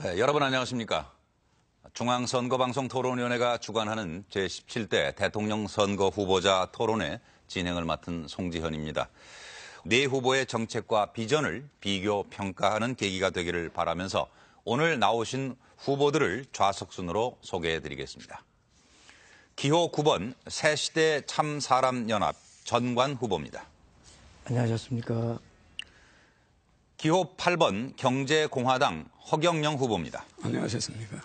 네, 여러분 안녕하십니까. 중앙선거방송토론위원회가 주관하는 제17대 대통령 선거 후보자 토론회 진행을 맡은 송지현입니다. 네 후보의 정책과 비전을 비교 평가하는 계기가 되기를 바라면서 오늘 나오신 후보들을 좌석순으로 소개해드리겠습니다. 기호 9번 새시대 참사람연합 전관 후보입니다. 안녕하셨습니까. 기호 8번 경제공화당 허경영 후보입니다. 안녕하셨습니까.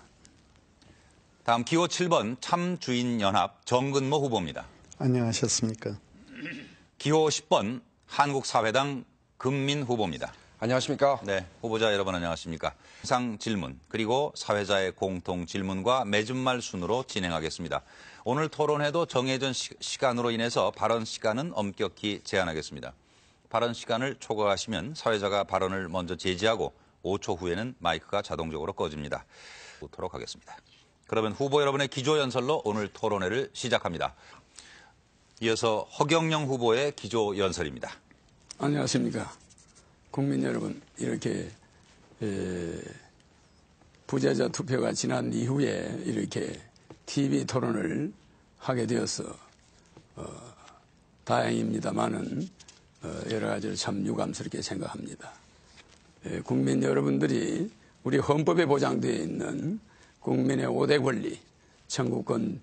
다음 기호 7번 참주인연합 정근모 후보입니다. 안녕하셨습니까. 기호 10번 한국사회당 금민 후보입니다. 안녕하십니까. 네, 후보자 여러분 안녕하십니까. 이상 질문 그리고 사회자의 공통 질문과 맺은말 순으로 진행하겠습니다. 오늘 토론회도 정해진 시간으로 인해서 발언 시간은 엄격히 제한하겠습니다. 발언 시간을 초과하시면 사회자가 발언을 먼저 제지하고 5초 후에는 마이크가 자동적으로 꺼집니다. 보도록 하겠습니다. 그러면 후보 여러분의 기조연설로 오늘 토론회를 시작합니다. 이어서 허경영 후보의 기조연설입니다. 안녕하십니까. 국민 여러분, 이렇게 부재자 투표가 지난 이후에 이렇게 TV 토론을 하게 되어서 다행입니다만은 여러 가지를 참 유감스럽게 생각합니다. 국민 여러분들이 우리 헌법에 보장되어 있는 국민의 5대 권리, 청구권,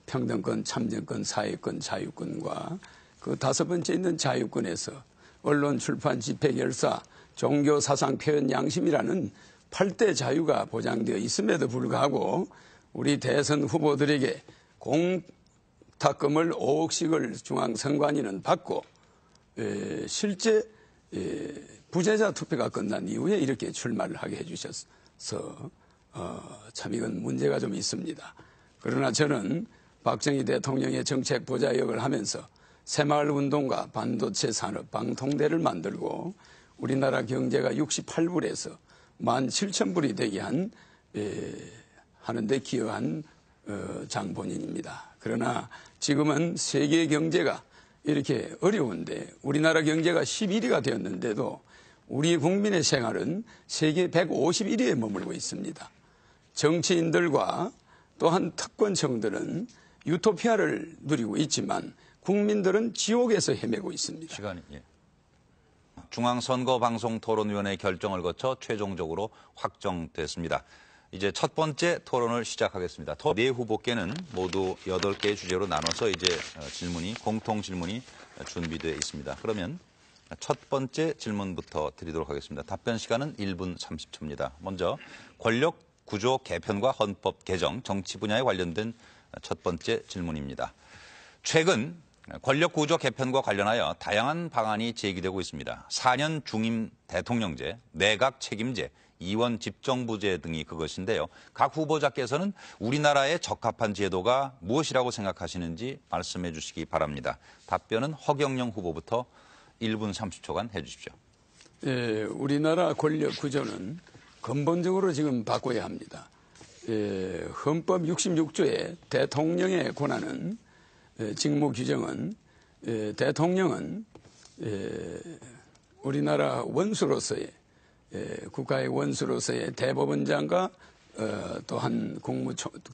평등권, 참정권, 사회권, 자유권과 그 5번째 있는 자유권에서 언론, 출판, 집회, 결사, 종교, 사상, 표현, 양심이라는 8대 자유가 보장되어 있음에도 불구하고 우리 대선 후보들에게 공탁금을 5억씩을 중앙선관위는 받고 실제 부재자 투표가 끝난 이후에 이렇게 출마를 하게 해주셔서 참 이건 문제가 좀 있습니다. 그러나 저는 박정희 대통령의 정책 보좌 역을 하면서 새마을운동과 반도체 산업 방통대를 만들고 우리나라 경제가 68불에서 17,000불이 되게 하는데 기여한 장본인입니다. 그러나 지금은 세계 경제가 이렇게 어려운데 우리나라 경제가 11위가 되었는데도 우리 국민의 생활은 세계 151위에 머물고 있습니다. 정치인들과 또한 특권층들은 유토피아를 누리고 있지만 국민들은 지옥에서 헤매고 있습니다. 시간이 중앙선거방송토론위원회 결정을 거쳐 최종적으로 확정됐습니다. 이제 첫 번째 토론을 시작하겠습니다. 네 후보께는 모두 8개의 주제로 나눠서 이제 공통 질문이 준비되어 있습니다. 그러면 첫 번째 질문부터 드리도록 하겠습니다. 답변 시간은 1분 30초입니다. 먼저 권력 구조 개편과 헌법 개정, 정치 분야에 관련된 첫 번째 질문입니다. 최근 권력 구조 개편과 관련하여 다양한 방안이 제기되고 있습니다. 4년 중임 대통령제, 내각 책임제, 이원 집정부제 등이 그것인데요. 각 후보자께서는 우리나라에 적합한 제도가 무엇이라고 생각하시는지 말씀해 주시기 바랍니다. 답변은 허경영 후보부터 1분 30초간 해 주십시오. 예, 우리나라 권력 구조는 근본적으로 지금 바꿔야 합니다. 헌법 66조의 대통령의 권한은 직무 규정은 대통령은 우리나라 원수로서의 국가의 원수로서의 대법원장과 또한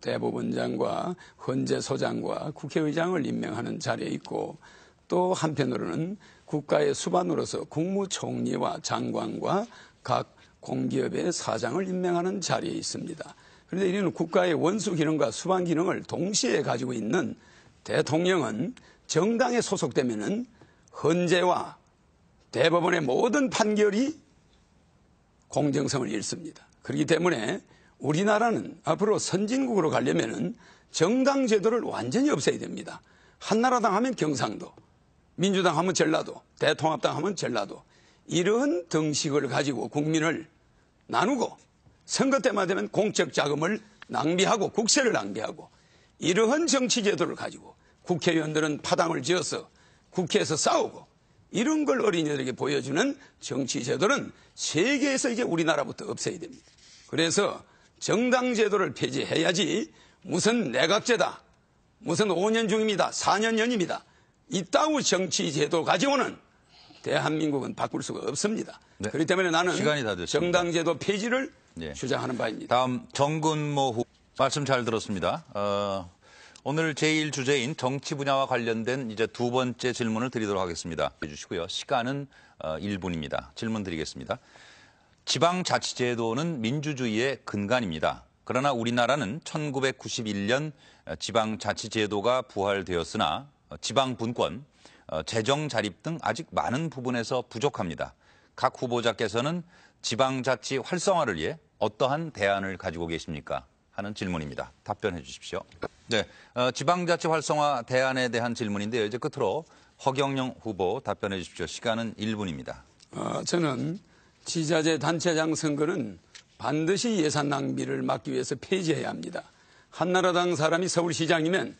대법원장과 헌재소장과 국회의장을 임명하는 자리에 있고 또 한편으로는 국가의 수반으로서 국무총리와 장관과 각 공기업의 사장을 임명하는 자리에 있습니다. 그런데 이는 국가의 원수 기능과 수반 기능을 동시에 가지고 있는 대통령은 정당에 소속되면은 헌재와 대법원의 모든 판결이 공정성을 잃습니다. 그렇기 때문에 우리나라는 앞으로 선진국으로 가려면은 정당 제도를 완전히 없애야 됩니다. 한나라당 하면 경상도, 민주당 하면 전라도, 대통합당 하면 전라도 이런 등식을 가지고 국민을 나누고 선거 때만 되면 공적 자금을 낭비하고 국세를 낭비하고 이러한 정치 제도를 가지고 국회의원들은 파당을 지어서 국회에서 싸우고 이런 걸 어린이들에게 보여주는 정치 제도는 세계에서 이제 우리나라부터 없애야 됩니다. 그래서 정당 제도를 폐지해야지 무슨 내각제다, 무슨 5년 중입니다, 4년 연임이다 이따구 정치 제도 가지고는 대한민국은 바꿀 수가 없습니다. 네. 그렇기 때문에 나는 시간이 다 됐습니다. 정당 제도 폐지를 예. 주장하는 바입니다. 다음 정근모 후보 말씀 잘 들었습니다. 오늘 제1 주제인 정치 분야와 관련된 이제 두 번째 질문을 드리도록 하겠습니다. 해주시고요. 시간은 1분입니다. 질문 드리겠습니다. 지방자치제도는 민주주의의 근간입니다. 그러나 우리나라는 1991년 지방자치제도가 부활되었으나 지방분권, 재정자립 등 아직 많은 부분에서 부족합니다. 각 후보자께서는 지방자치 활성화를 위해 어떠한 대안을 가지고 계십니까? 하는 질문입니다. 답변해 주십시오. 네, 지방자치 활성화 대안에 대한 질문인데요. 이제 끝으로 허경영 후보 답변해 주십시오. 시간은 1분입니다. 저는 지자체 단체장 선거는 반드시 예산 낭비를 막기 위해서 폐지해야 합니다. 한나라당 사람이 서울시장이면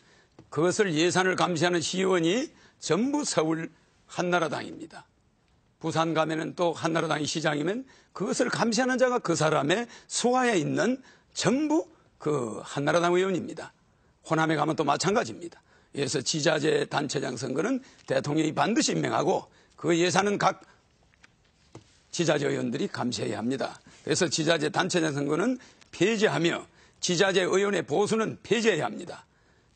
그것을 예산을 감시하는 시의원이 전부 서울 한나라당입니다. 부산 가면은 또 한나라당이 시장이면 그것을 감시하는 자가 그 사람의 수하에 있는 전부 그 한나라당 의원입니다. 호남에 가면 또 마찬가지입니다. 그래서 지자체 단체장 선거는 대통령이 반드시 임명하고 그 예산은 각 지자체 의원들이 감시해야 합니다. 그래서 지자체 단체장 선거는 폐지하며 지자체 의원의 보수는 폐지해야 합니다.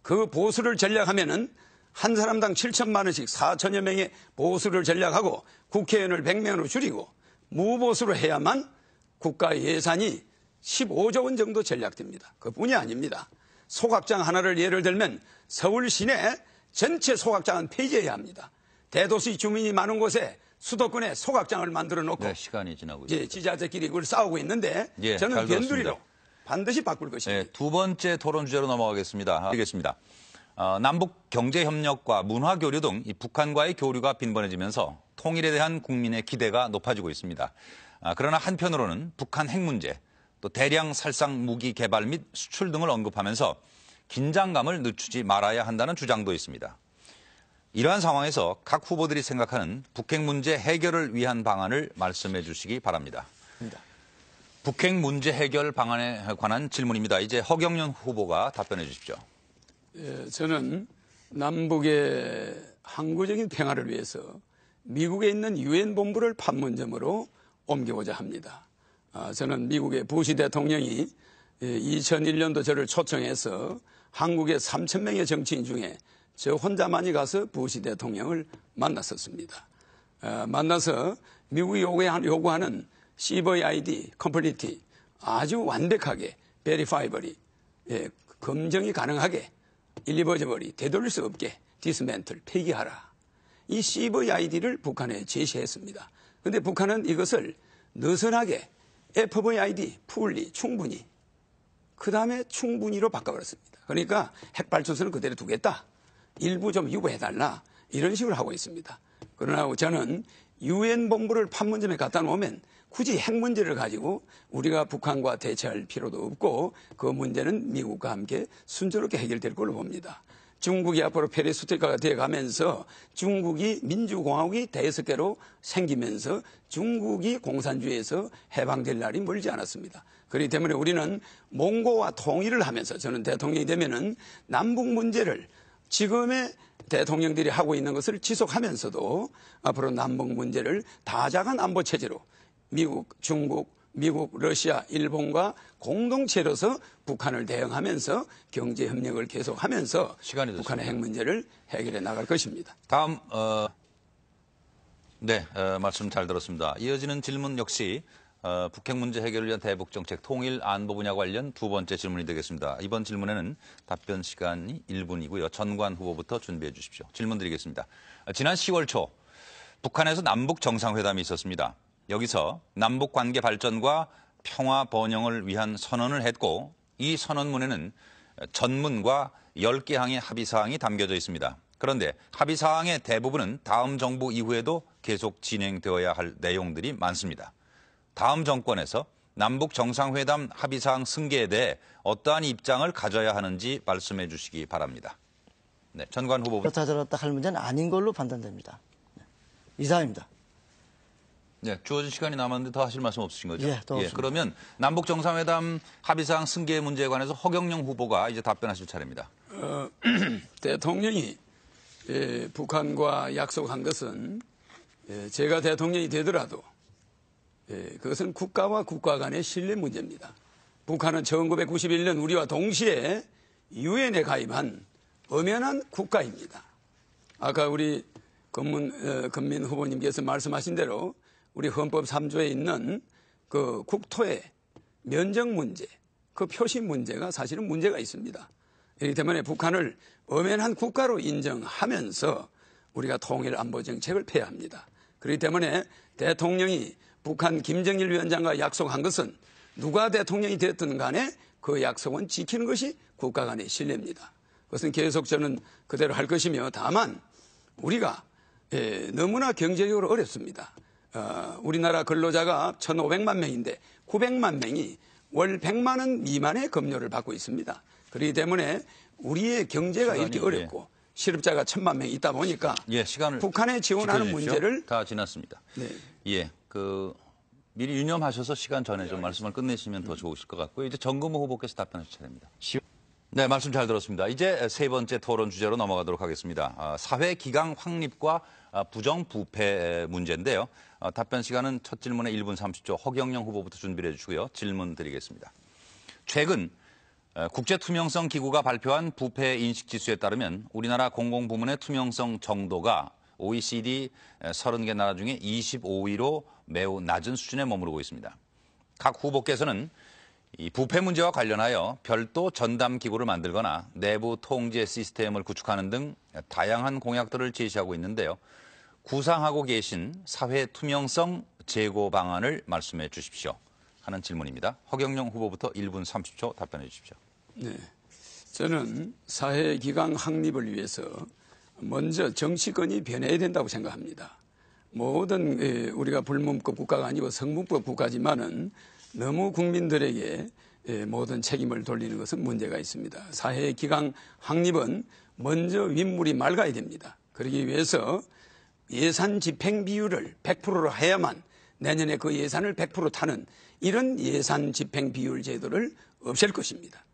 그 보수를 전략하면은 한 사람당 7천만 원씩 4천여 명의 보수를 전략하고 국회의원을 100명으로 줄이고 무보수로 해야만 국가 예산이 15조 원 정도 전략됩니다. 그뿐이 아닙니다. 소각장 하나를 예를 들면 서울 시내 전체 소각장은 폐지해야 합니다. 대도시 주민이 많은 곳에 수도권에 소각장을 만들어 놓고 네, 시간이 지나고 있습니다. 지자체끼리 그걸 싸우고 있는데 예, 저는 잘 변두리로 들었습니다. 반드시 바꿀 것입니다. 네, 두 번째 토론 주제로 넘어가겠습니다. 알겠습니다. 남북 경제협력과 문화교류 등 이 북한과의 교류가 빈번해지면서 통일에 대한 국민의 기대가 높아지고 있습니다. 그러나 한편으로는 북한 핵 문제, 또 대량 살상 무기 개발 및 수출 등을 언급하면서 긴장감을 늦추지 말아야 한다는 주장도 있습니다. 이러한 상황에서 각 후보들이 생각하는 북핵 문제 해결을 위한 방안을 말씀해 주시기 바랍니다. 북핵 문제 해결 방안에 관한 질문입니다. 이제 허경영 후보가 답변해 주십시오. 예, 저는 남북의 항구적인 평화를 위해서 미국에 있는 유엔 본부를 판문점으로 옮겨오자 합니다. 저는 미국의 부시 대통령이 2001년도 저를 초청해서 한국의 3,000명의 정치인 중에 저 혼자만이 가서 부시 대통령을 만났었습니다. 만나서 미국이 요구하는 CVID, 컴플리티 아주 완벽하게, 베리파이버리, 검증이 가능하게, 일리버저버리, 되돌릴 수 없게 디스멘틀, 폐기하라. 이 CVID를 북한에 제시했습니다. 그런데 북한은 이것을 느슨하게 FVID, 풀리, 충분히, 그 다음에 충분히로 바꿔버렸습니다. 그러니까 핵발전소는 그대로 두겠다. 일부 좀 유보해달라. 이런 식으로 하고 있습니다. 그러나 저는 유엔 본부를 판문점에 갖다 놓으면 굳이 핵 문제를 가지고 우리가 북한과 대처할 필요도 없고 그 문제는 미국과 함께 순조롭게 해결될 걸로 봅니다. 중국이 앞으로 페리스토리카가 되어가면서 중국이 민주공화국이 대여섯 개로 생기면서 중국이 공산주의에서 해방될 날이 멀지 않았습니다. 그렇기 때문에 우리는 몽고와 통일을 하면서 저는 대통령이 되면은 남북 문제를 지금의 대통령들이 하고 있는 것을 지속하면서도 앞으로 남북 문제를 다자간 안보 체제로 미국, 중국, 미국, 러시아, 일본과 공동체로서 북한을 대응하면서 경제 협력을 계속하면서 북한의 핵 문제를 해결해 나갈 것입니다. 다음 말씀 잘 들었습니다. 이어지는 질문 역시 북핵 문제 해결을 위한 대북 정책 통일 안보 분야 관련 두 번째 질문이 되겠습니다. 이번 질문에는 답변 시간이 1분이고요. 전관 후보부터 준비해 주십시오. 질문 드리겠습니다. 지난 10월 초 북한에서 남북 정상회담이 있었습니다. 여기서 남북 관계 발전과 평화 번영을 위한 선언을 했고 이 선언문에는 전문과 10개 항의 합의사항이 담겨져 있습니다. 그런데 합의사항의 대부분은 다음 정부 이후에도 계속 진행되어야 할 내용들이 많습니다. 다음 정권에서 남북 정상회담 합의사항 승계에 대해 어떠한 입장을 가져야 하는지 말씀해 주시기 바랍니다. 네, 전관 후보부터. 그렇다 저렇다 할 문제는 아닌 걸로 판단됩니다. 이상입니다. 네, 주어진 시간이 남았는데 더 하실 말씀 없으신 거죠? 예, 더 없습니다. 그러면 남북 정상회담 합의사항 승계 문제에 관해서 허경영 후보가 이제 답변하실 차례입니다. 대통령이 북한과 약속한 것은 제가 대통령이 되더라도 그것은 국가와 국가 간의 신뢰 문제입니다. 북한은 1991년 우리와 동시에 유엔에 가입한 엄연한 국가입니다. 아까 우리 건민 후보님께서 말씀하신 대로 우리 헌법 3조에 있는 그 국토의 면적 문제, 그 표시 문제가 사실은 문제가 있습니다. 그렇기 때문에 북한을 엄연한 국가로 인정하면서 우리가 통일 안보 정책을 펴야 합니다. 그렇기 때문에 대통령이 북한 김정일 위원장과 약속한 것은 누가 대통령이 됐든 간에 그 약속은 지키는 것이 국가 간의 신뢰입니다. 그것은 계속 저는 그대로 할 것이며 다만 우리가 너무나 경제적으로 어렵습니다. 우리나라 근로자가 1,500만 명인데 900만 명이 월 100만 원 미만의 급료를 받고 있습니다. 그렇기 때문에 우리의 경제가 이렇게 어렵고 실업자가 1,000만 명이 있다 보니까 시간을 북한에 지원하는 지켜주십시오. 문제를 다 지났습니다. 네. 미리 유념하셔서 시간 전에 좀 말씀을 끝내시면 더 좋으실 것 같고요. 이제 정근모 후보께서 답변하실 차례입니다. 네, 말씀 잘 들었습니다. 이제 세 번째 토론 주제로 넘어가도록 하겠습니다. 사회 기강 확립과 부정부패 문제인데요. 답변 시간은 첫 질문에 1분 30초 허경영 후보부터 준비를 해주시고요. 질문 드리겠습니다. 최근 국제투명성 기구가 발표한 부패 인식지수에 따르면 우리나라 공공부문의 투명성 정도가 OECD 30개 나라 중에 25위로 매우 낮은 수준에 머무르고 있습니다. 각 후보께서는 이 부패 문제와 관련하여 별도 전담 기구를 만들거나 내부 통제 시스템을 구축하는 등 다양한 공약들을 제시하고 있는데요. 구상하고 계신 사회 투명성 제고 방안을 말씀해 주십시오. 하는 질문입니다. 허경영 후보부터 1분 30초 답변해 주십시오. 네, 저는 사회 기강 확립을 위해서 먼저 정치권이 변해야 된다고 생각합니다. 모든 우리가 불문법 국가가 아니고 성문법 국가지만은 너무 국민들에게 모든 책임을 돌리는 것은 문제가 있습니다. 사회 기강 확립은 먼저 윗물이 맑아야 됩니다. 그러기 위해서 예산 집행 비율을 100%로 해야만 내년에 그 예산을 100% 타는 이런 예산 집행 비율 제도를 없앨 것입니다.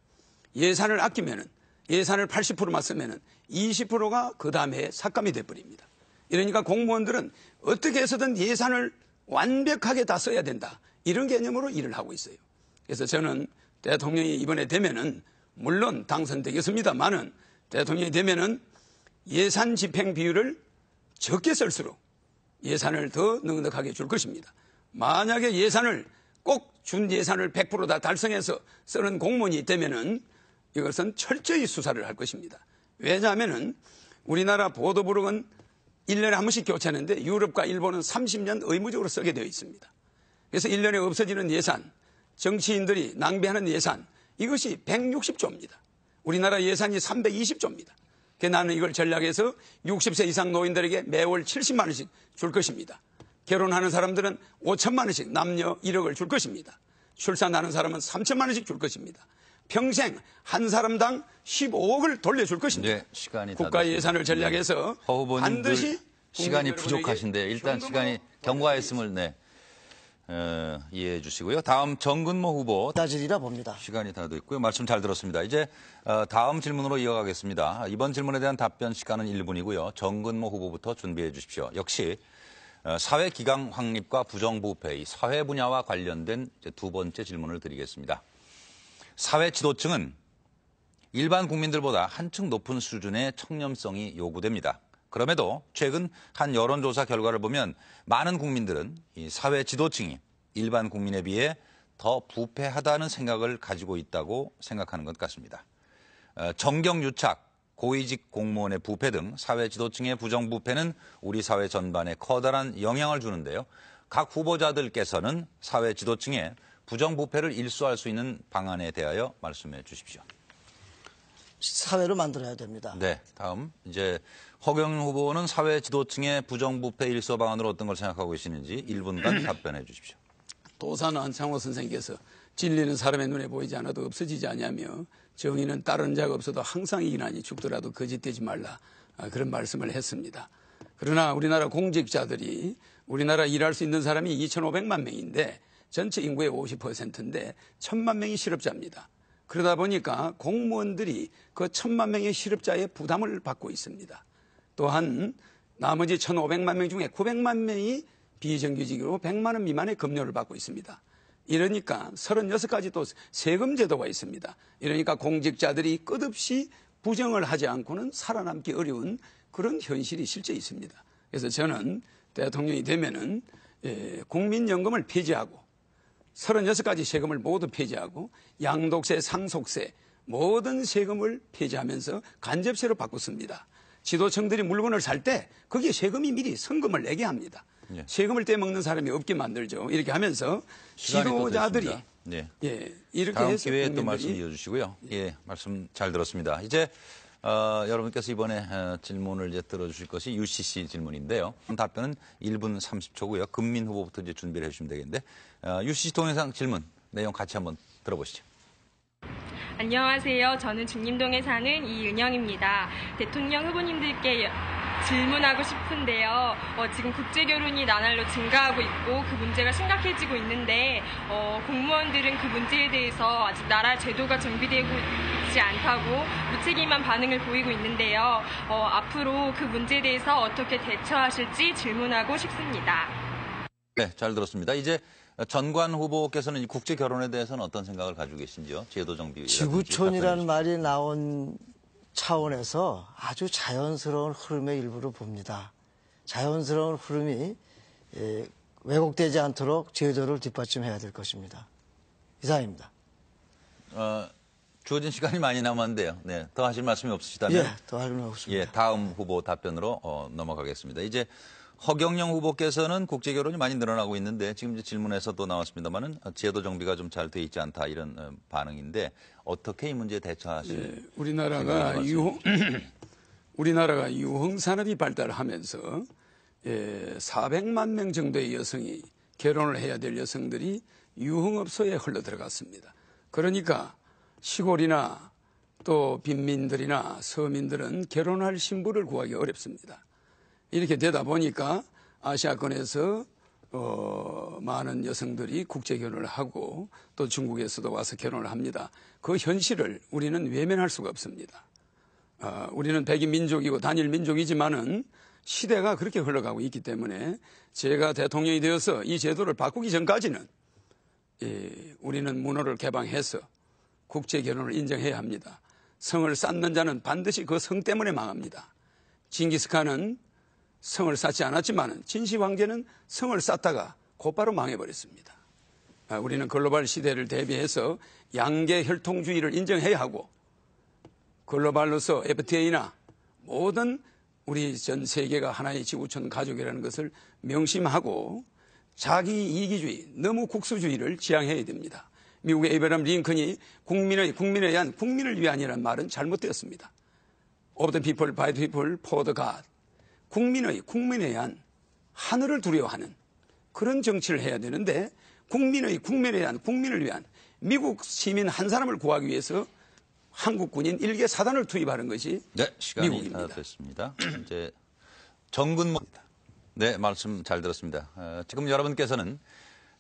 예산을 아끼면은 예산을 80%만 쓰면은 20%가 그 다음에 삭감이 돼버립니다. 이러니까 공무원들은 어떻게 해서든 예산을 완벽하게 다 써야 된다. 이런 개념으로 일을 하고 있어요. 그래서 저는 대통령이 이번에 되면은 물론 당선되겠습니다만은 대통령이 되면은 예산 집행 비율을 적게 쓸수록 예산을 더 넉넉하게 줄 것입니다. 만약에 예산을 꼭 준 예산을 100% 다 달성해서 쓰는 공무원이 있다면은 이것은 철저히 수사를 할 것입니다. 왜냐하면은 우리나라 보도부록은 1년에 한 번씩 교체하는데 유럽과 일본은 30년 의무적으로 쓰게 되어 있습니다. 그래서 1년에 없어지는 예산, 정치인들이 낭비하는 예산, 이것이 160조입니다. 우리나라 예산이 320조입니다. 그래서 나는 이걸 전략해서 60세 이상 노인들에게 매월 70만 원씩 줄 것입니다. 결혼하는 사람들은 5천만 원씩 남녀 1억을 줄 것입니다. 출산하는 사람은 3천만 원씩 줄 것입니다. 평생 한 사람당 15억을 돌려줄 것입니다. 네, 시간이 국가 예산을 전략해서 허 후보님 반드시 시간이 부족하신데 일단 시간이 경과했음을 이해해 주시고요. 다음 정근모 후보 따지리라 봅니다. 시간이 다 됐고요. 말씀 잘 들었습니다. 이제 다음 질문으로 이어가겠습니다. 이번 질문에 대한 답변 시간은 1분이고요. 정근모 후보부터 준비해 주십시오. 역시 사회 기강 확립과 부정부패, 이 사회 분야와 관련된 이제 두 번째 질문을 드리겠습니다. 사회 지도층은 일반 국민들보다 한층 높은 수준의 청렴성이 요구됩니다. 그럼에도 최근 한 여론조사 결과를 보면 많은 국민들은 이 사회 지도층이 일반 국민에 비해 더 부패하다는 생각을 가지고 있다고 생각하는 것 같습니다. 정경유착, 고위직 공무원의 부패 등 사회 지도층의 부정부패는 우리 사회 전반에 커다란 영향을 주는데요. 각 후보자들께서는 사회 지도층의 부정부패를 일소할 수 있는 방안에 대하여 말씀해 주십시오. 사회를 만들어야 됩니다. 네, 다음 이제 허경영 후보는 사회 지도층의 부정부패 일소 방안으로 어떤 걸 생각하고 계시는지 1분간 답변해 주십시오. 도산 안창호 선생께서 진리는 사람의 눈에 보이지 않아도 없어지지 않냐며 정의는 따르는 자가 없어도 항상 이기나니 죽더라도 거짓되지 말라, 그런 말씀을 했습니다. 그러나 우리나라 공직자들이 우리나라 일할 수 있는 사람이 2,500만 명인데 전체 인구의 50%인데 1,000만 명이 실업자입니다. 그러다 보니까 공무원들이 그 1,000만 명의 실업자의 부담을 받고 있습니다. 또한 나머지 1,500만 명 중에 900만 명이 비정규직으로 100만 원 미만의 급료를 받고 있습니다. 이러니까 36가지 또 세금 제도가 있습니다. 이러니까 공직자들이 끝없이 부정을 하지 않고는 살아남기 어려운 그런 현실이 실제 있습니다. 그래서 저는 대통령이 되면은 국민연금을 폐지하고 36가지 세금을 모두 폐지하고 양도세, 상속세 모든 세금을 폐지하면서 간접세로 바꿨습니다. 지도층들이 물건을 살 때 거기에 세금이 미리 성금을 내게 합니다. 예. 세금을 떼먹는 사람이 없게 만들죠. 이렇게 하면서 지도자들이 네. 이렇게 다음 해서 기회에 또 국민들이 말씀 이어주시고요. 예, 말씀 잘 들었습니다. 이제 여러분께서 이번에 질문을 이제 들어주실 것이 UCC 질문인데요. 답변은 1분 30초고요. 금민 후보부터 이제 준비를 해주시면 되겠는데 UCC 동영상 질문 내용 같이 한번 들어보시죠. 안녕하세요. 저는 중림동에 사는 이은영입니다. 대통령 후보님들께 질문하고 싶은데요. 지금 국제결혼이 나날로 증가하고 있고 그 문제가 심각해지고 있는데 공무원들은 그 문제에 대해서 아직 나라 제도가 정비되고 있지 않다고 무책임한 반응을 보이고 있는데요. 앞으로 그 문제에 대해서 어떻게 대처하실지 질문하고 싶습니다. 네, 잘 들었습니다. 이제 전관 후보께서는 이 국제 결혼에 대해서는 어떤 생각을 가지고 계신지요? 제도 정비. 지구촌이라는 말이 나온 차원에서 아주 자연스러운 흐름의 일부를 봅니다. 자연스러운 흐름이 왜곡되지 않도록 제도를 뒷받침해야 될 것입니다. 이상입니다. 주어진 시간이 많이 남았는데요. 네, 더 하실 말씀이 없으시다면 예, 더 할 말 없습니다. 예, 다음 후보 답변으로 넘어가겠습니다. 이제 허경영 후보께서는 국제 결혼이 많이 늘어나고 있는데 지금 이제 질문에서도 나왔습니다만은 제도 정비가 좀 잘 돼 있지 않다 이런 반응인데 어떻게 이 문제에 대처하실? 우리나라가 유흥 산업이 발달하면서 400만 명 정도의 여성이 결혼을 해야 될 여성들이 유흥업소에 흘러 들어갔습니다. 그러니까 시골이나 또 빈민들이나 서민들은 결혼할 신부를 구하기 어렵습니다. 이렇게 되다 보니까 아시아권에서 많은 여성들이 국제 결혼을 하고 또 중국에서도 와서 결혼을 합니다. 그 현실을 우리는 외면할 수가 없습니다. 우리는 백인 민족이고 단일 민족이지만은 시대가 그렇게 흘러가고 있기 때문에 제가 대통령이 되어서 이 제도를 바꾸기 전까지는 우리는 문호를 개방해서 국제 결혼을 인정해야 합니다. 성을 쌓는 자는 반드시 그 성 때문에 망합니다. 징기스칸은 성을 쌓지 않았지만 진시 황제는 성을 쌓다가 곧바로 망해버렸습니다. 우리는 글로벌 시대를 대비해서 양계 혈통주의를 인정해야 하고 글로벌로서 FTA나 모든 우리 전 세계가 하나의 지구촌 가족이라는 것을 명심하고 자기 이기주의, 너무 국수주의를 지향해야 됩니다. 미국의 에이브러함 링컨이 국민에 의한 국민을 위한이라는 말은 잘못되었습니다. Of the people, by the people, for the God. 국민에 의한 하늘을 두려워하는 그런 정치를 해야 되는데 국민에 의한 국민을 위한 미국 시민 한 사람을 구하기 위해서 한국 군인 1개 사단을 투입하는 것이 네, 시간이 미국입니다. 다 됐습니다. 이제 정근모입니다. 네, 말씀 잘 들었습니다. 지금 여러분께서는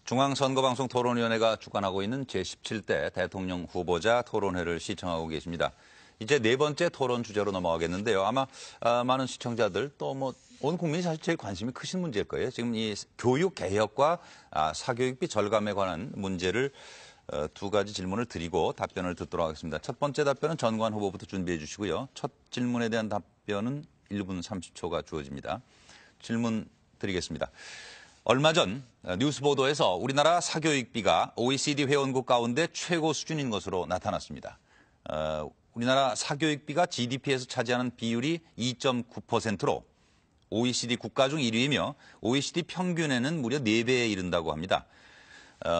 중앙선거방송 토론위원회가 주관하고 있는 제17대 대통령 후보자 토론회를 시청하고 계십니다. 이제 네 번째 토론 주제로 넘어가겠는데요. 아마 많은 시청자들 또 온 국민이 사실 제일 관심이 크신 문제일 거예요. 지금 이 교육 개혁과 사교육비 절감에 관한 문제를 두 가지 질문을 드리고 답변을 듣도록 하겠습니다. 첫 번째 답변은 전관 후보부터 준비해 주시고요. 첫 질문에 대한 답변은 1분 30초가 주어집니다. 질문 드리겠습니다. 얼마 전 뉴스 보도에서 우리나라 사교육비가 OECD 회원국 가운데 최고 수준인 것으로 나타났습니다. 우리나라 사교육비가 GDP에서 차지하는 비율이 2.9%로 OECD 국가 중 1위이며 OECD 평균에는 무려 4배에 이른다고 합니다.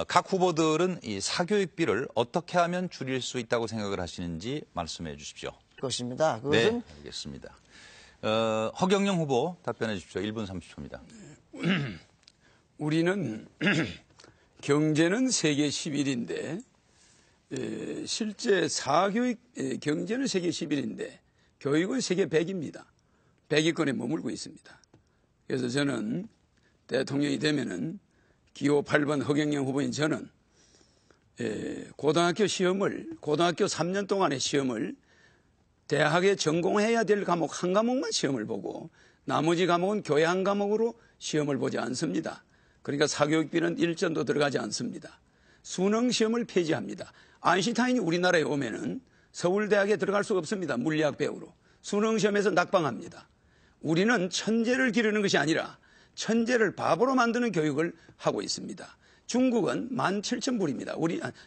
각 후보들은 이 사교육비를 어떻게 하면 줄일 수 있다고 생각을 하시는지 말씀해 주십시오. 것입니다. 그것은 네, 알겠습니다. 허경영 후보 답변해 주십시오. 1분 30초입니다. 우리는 경제는 세계 11인데 실제 사교육 경제는 세계 11인데 교육은 세계 100입니다. 100위권에 머물고 있습니다. 그래서 저는 대통령이 되면은 기호 8번 허경영 후보인 저는 고등학교 3년 동안의 시험을 대학에 전공해야 될 과목 한 과목만 시험을 보고 나머지 과목은 교양 과목으로 시험을 보지 않습니다. 그러니까 사교육비는 1전도 들어가지 않습니다. 수능 시험을 폐지합니다. 아인슈타인이 우리나라에 오면은 서울대학에 들어갈 수가 없습니다. 물리학 배우로. 수능 시험에서 낙방합니다. 우리는 천재를 기르는 것이 아니라 천재를 바보로 만드는 교육을 하고 있습니다. 중국은 17,000불입니다.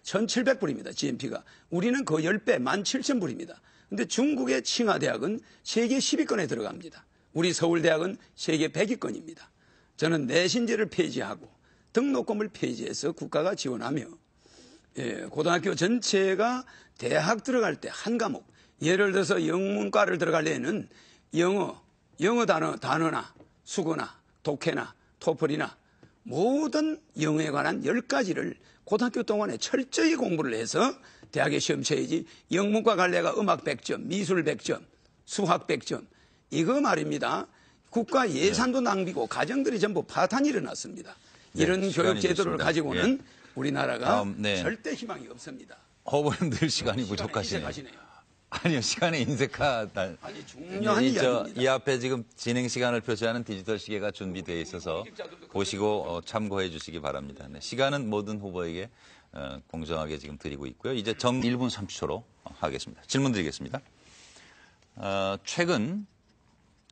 1,700불입니다. GNP가. 우리는 그 10배 17,000불입니다. 근데 중국의 칭화대학은 세계 10위권에 들어갑니다. 우리 서울대학은 세계 100위권입니다. 저는 내신제를 폐지하고 등록금을 폐지해서 국가가 지원하며 고등학교 전체가 대학 들어갈 때 한 과목, 예를 들어서 영문과를 들어가려면 영어 단어나 수거나 독해나 토플이나 모든 영어에 관한 10가지를 고등학교 동안에 철저히 공부를 해서 대학에 시험 쳐야지. 영문과 갈래가 음악 100점, 미술 100점, 수학 100점. 이거 말입니다. 국가 예산도 낭비고 가정들이 전부 파탄이 일어났습니다. 이런 교육 제도를 됐습니다. 가지고는 우리나라가 네. 절대 희망이 없습니다. 후보님 늘 시간이 부족하시네요. 아니요, 시간의 인색화. 아니, 중요한 이 이야기입니다. 앞에 지금 진행 시간을 표시하는 디지털 시계가 준비되어 있어서 보시고 참고해 주시기 바랍니다. 네, 시간은 모든 후보에게 공정하게 지금 드리고 있고요. 이제 1분 30초로 하겠습니다. 질문 드리겠습니다. 최근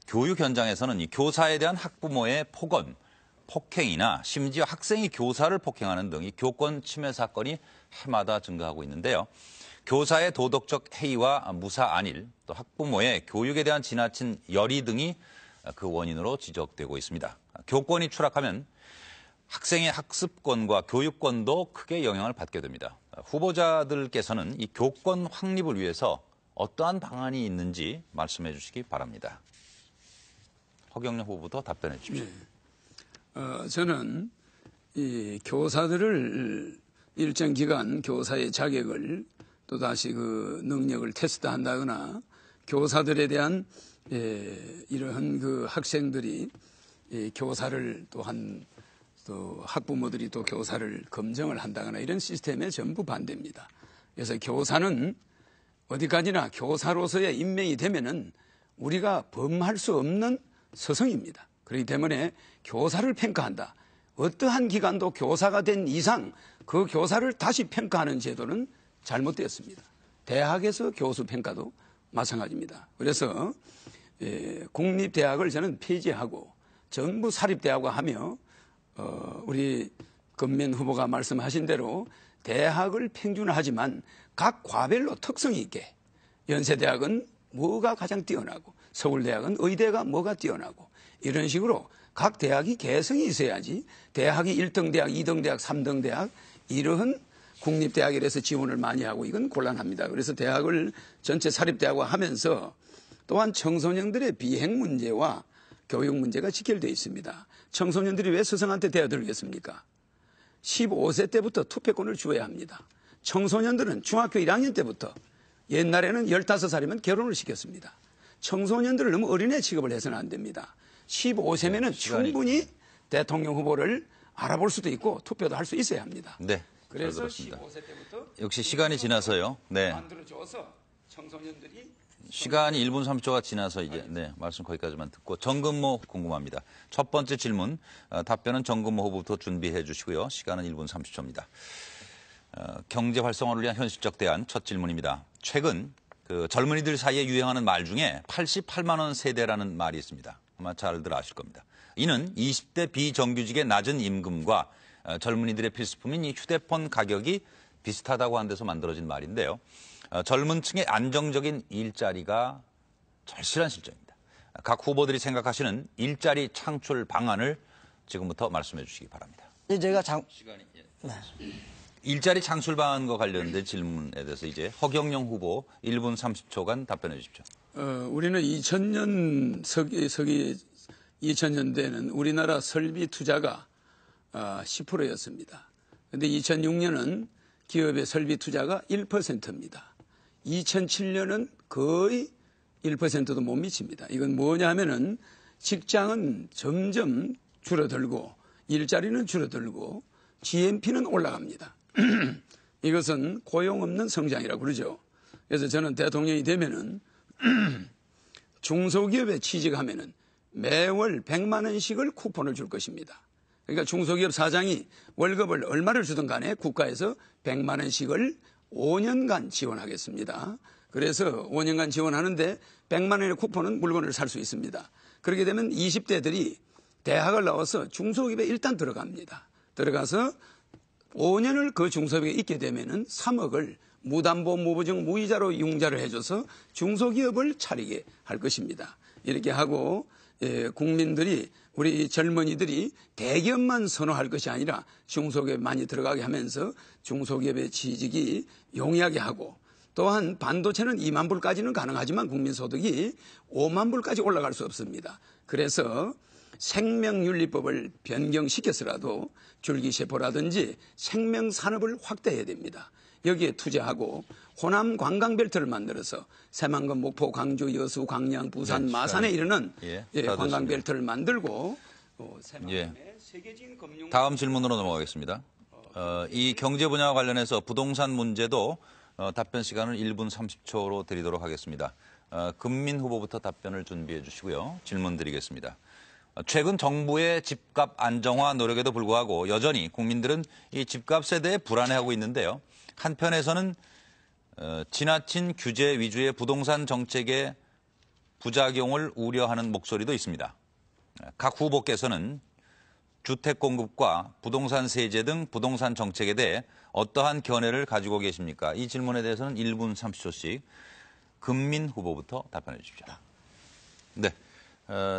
교육 현장에서는 이 교사에 대한 학부모의 폭언, 폭행이나 심지어 학생이 교사를 폭행하는 등 이 교권 침해 사건이 해마다 증가하고 있는데요. 교사의 도덕적 해이와 무사 안일, 또 학부모의 교육에 대한 지나친 열의 등이 그 원인으로 지적되고 있습니다. 교권이 추락하면 학생의 학습권과 교육권도 크게 영향을 받게 됩니다. 후보자들께서는 이 교권 확립을 위해서 어떠한 방안이 있는지 말씀해 주시기 바랍니다. 허경영 후보부터 답변해 주십시오. 저는 이 교사들을 일정 기간 교사의 자격을 또다시 그 능력을 테스트한다거나 교사들에 대한 이러한 그 학생들이 교사를 또한 또 학부모들이 또 교사를 검증을 한다거나 이런 시스템에 전부 반대입니다. 그래서 교사는 어디까지나 교사로서의 임명이 되면은 우리가 범할 수 없는 서성입니다. 그렇기 때문에 교사를 평가한다. 어떠한 기관도 교사가 된 이상 그 교사를 다시 평가하는 제도는 잘못되었습니다. 대학에서 교수 평가도 마찬가지입니다. 그래서 국립대학을 저는 폐지하고 전부 사립대학화하며 우리 금면 후보가 말씀하신 대로 대학을 평준화하지만 각 과별로 특성이 있게 연세대학은 뭐가 가장 뛰어나고 서울대학은 의대가 뭐가 뛰어나고 이런 식으로 각 대학이 개성이 있어야지 대학이 1등 대학, 2등 대학, 3등 대학 이러한 국립대학에 대해서 지원을 많이 하고 이건 곤란합니다. 그래서 대학을 전체 사립대학화하면서 또한 청소년들의 비행 문제와 교육 문제가 직결되어 있습니다. 청소년들이 왜 스승한테 대어들겠습니까? 15세 때부터 투표권을 주어야 합니다. 청소년들은 중학교 1학년 때부터 옛날에는 15살이면 결혼을 시켰습니다. 청소년들을 너무 어린애 취급을 해서는 안 됩니다. 15세면은 충분히 대통령 후보를 알아볼 수도 있고 투표도 할 수 있어야 합니다. 네. 그래서 들었습니다. 15세 때부터 역시 시간이 지나서요. 네. 만들어줘서 청소년들이 시간이 1분 3초가 지나서 이제 말씀 거기까지만 듣고 정근모 궁금합니다. 첫 번째 질문 답변은 정근모 후보부터 준비해 주시고요. 시간은 1분 30초입니다. 경제 활성화를 위한 현실적 대안 첫 질문입니다. 최근 그 젊은이들 사이에 유행하는 말 중에 88만 원 세대라는 말이 있습니다. 아마 잘들 아실 겁니다. 이는 20대 비정규직의 낮은 임금과 젊은이들의 필수품인 이 휴대폰 가격이 비슷하다고 한 데서 만들어진 말인데요. 젊은 층의 안정적인 일자리가 절실한 실정입니다. 각 후보들이 생각하시는 일자리 창출 방안을 지금부터 말씀해 주시기 바랍니다. 제가 일자리 창출 방안과 관련된 질문에 대해서 이제 허경영 후보 1분 30초간 답변해 주십시오. 우리는 2000년대에는 우리나라 설비 투자가 10%였습니다. 그런데 2006년은 기업의 설비 투자가 1%입니다. 2007년은 거의 1%도 못 미칩니다. 이건 뭐냐 하면은 직장은 점점 줄어들고 일자리는 줄어들고 GNP는 올라갑니다. 이것은 고용 없는 성장이라고 그러죠. 그래서 저는 대통령이 되면은 중소기업에 취직하면은 매월 100만 원씩을 쿠폰을 줄 것입니다. 그러니까 중소기업 사장이 월급을 얼마를 주든 간에 국가에서 100만 원씩을 5년간 지원하겠습니다. 그래서 5년간 지원하는데 100만 원의 쿠폰은 물건을 살 수 있습니다. 그렇게 되면 20대들이 대학을 나와서 중소기업에 일단 들어갑니다. 들어가서 5년을 그 중소기업에 있게 되면은 3억을 무담보 무보증 무이자로 융자를 해줘서 중소기업을 차리게 할 것입니다. 이렇게 하고 국민들이 우리 젊은이들이 대기업만 선호할 것이 아니라 중소기업에 많이 들어가게 하면서 중소기업의 취직이 용이하게 하고 또한 반도체는 2만 불까지는 가능하지만 국민소득이 5만 불까지 올라갈 수 없습니다. 그래서 생명윤리법을 변경시켜서라도 줄기세포라든지 생명산업을 확대해야 됩니다. 여기에 투자하고 호남 관광벨트를 만들어서 새만금, 목포, 광주, 여수, 광양, 부산, 마산에 이르는 관광벨트를 만들고 새만금의 세계적인 금융. 다음 질문으로 넘어가겠습니다. 이 경제 분야와 관련해서 부동산 문제도 답변 시간을 1분 30초로 드리도록 하겠습니다. 금민 후보부터 답변을 준비해 주시고요. 질문 드리겠습니다. 최근 정부의 집값 안정화 노력에도 불구하고 여전히 국민들은 이 집값에 대해 불안해하고 있는데요. 한편에서는 지나친 규제 위주의 부동산 정책의 부작용을 우려하는 목소리도 있습니다. 각 후보께서는 주택 공급과 부동산 세제 등 부동산 정책에 대해 어떠한 견해를 가지고 계십니까? 이 질문에 대해서는 1분 30초씩 금민 후보부터 답변해 주십시오. 네.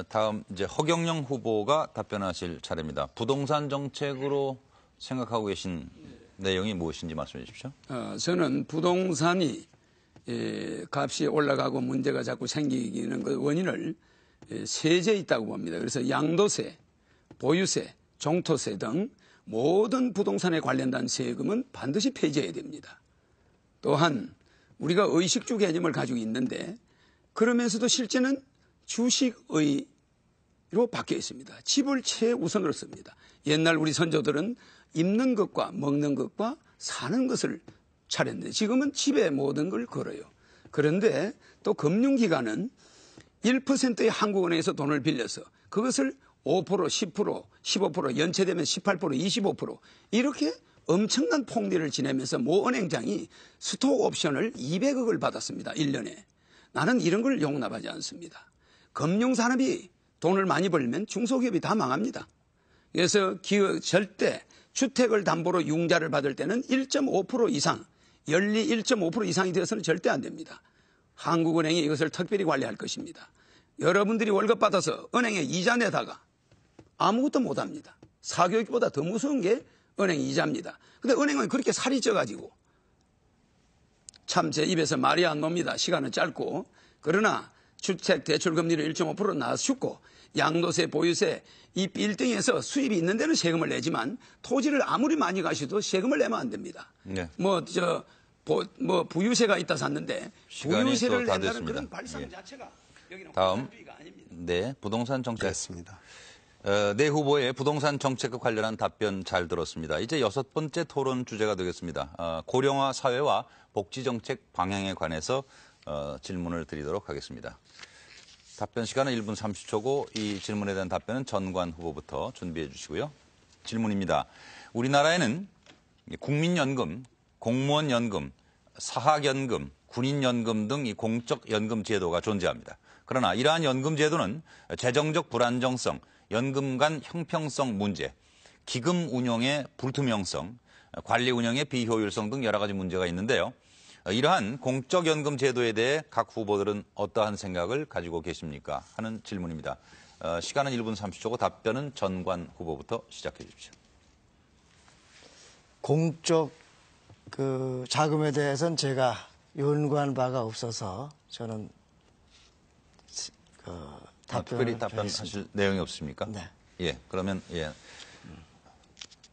다음 이제 허경영 후보가 답변하실 차례입니다. 부동산 정책으로 생각하고 계신 내용이 무엇인지 말씀해 주십시오. 저는 부동산이 값이 올라가고 문제가 자꾸 생기는 그 원인을 세제에 있다고 봅니다. 그래서 양도세, 보유세, 종토세 등 모든 부동산에 관련된 세금은 반드시 폐지해야 됩니다. 또한 우리가 의식주 개념을 가지고 있는데 그러면서도 실제는 주식의로 바뀌어 있습니다. 집을 최우선으로 씁니다. 옛날 우리 선조들은 입는 것과 먹는 것과 사는 것을 차렸는데 지금은 집에 모든 걸 걸어요. 그런데 또 금융기관은 1%의 한국은행에서 돈을 빌려서 그것을 5%, 10%, 15%, 연체되면 18%, 25% 이렇게 엄청난 폭리를 지내면서 모 은행장이 스톡 옵션을 200억을 받았습니다. 1년에. 나는 이런 걸 용납하지 않습니다. 금융산업이 돈을 많이 벌면 중소기업이 다 망합니다. 그래서 절대 주택을 담보로 융자를 받을 때는 1.5% 이상, 연리 1.5% 이상이 되어서는 절대 안 됩니다. 한국은행이 이것을 특별히 관리할 것입니다. 여러분들이 월급 받아서 은행에 이자 내다가 아무것도 못합니다. 사교육보다 더 무서운 게 은행 이자입니다. 근데 은행은 그렇게 살이 쪄가지고 참 제 입에서 말이 안 놉니다. 시간은 짧고. 그러나 주택 대출금리를 1.5% 낮추고 양도세, 보유세 이 빌딩에서 수입이 있는 데는 세금을 내지만 토지를 아무리 많이 가셔도 세금을 내면 안 됩니다. 네. 부유세가 있다 샀는데 부유세를 낸다는 그런 발상 예. 자체가 여기는 다음 공산주의가 아닙니다. 네, 부동산 정책. 그렇습니다. 네 후보의 부동산 정책과 관련한 답변 잘 들었습니다. 이제 6번째 토론 주제가 되겠습니다. 고령화 사회와 복지정책 방향에 관해서 질문을 드리도록 하겠습니다. 답변 시간은 1분 30초고 이 질문에 대한 답변은 전관 후보부터 준비해 주시고요. 질문입니다. 우리나라에는 국민연금, 공무원연금, 사학연금, 군인연금 등 이 공적연금 제도가 존재합니다. 그러나 이러한 연금 제도는 재정적 불안정성, 연금 간 형평성 문제, 기금 운용의 불투명성, 관리 운영의 비효율성 등 여러 가지 문제가 있는데요. 이러한 공적연금 제도에 대해 각 후보들은 어떠한 생각을 가지고 계십니까? 하는 질문입니다. 시간은 1분 30초고 답변은 전관 후보부터 시작해 주십시오. 공적 자금에 대해서는 제가 연구한 바가 없어서 저는 특별히 답변하실 내용이 없습니까? 네. 예, 그러면 예.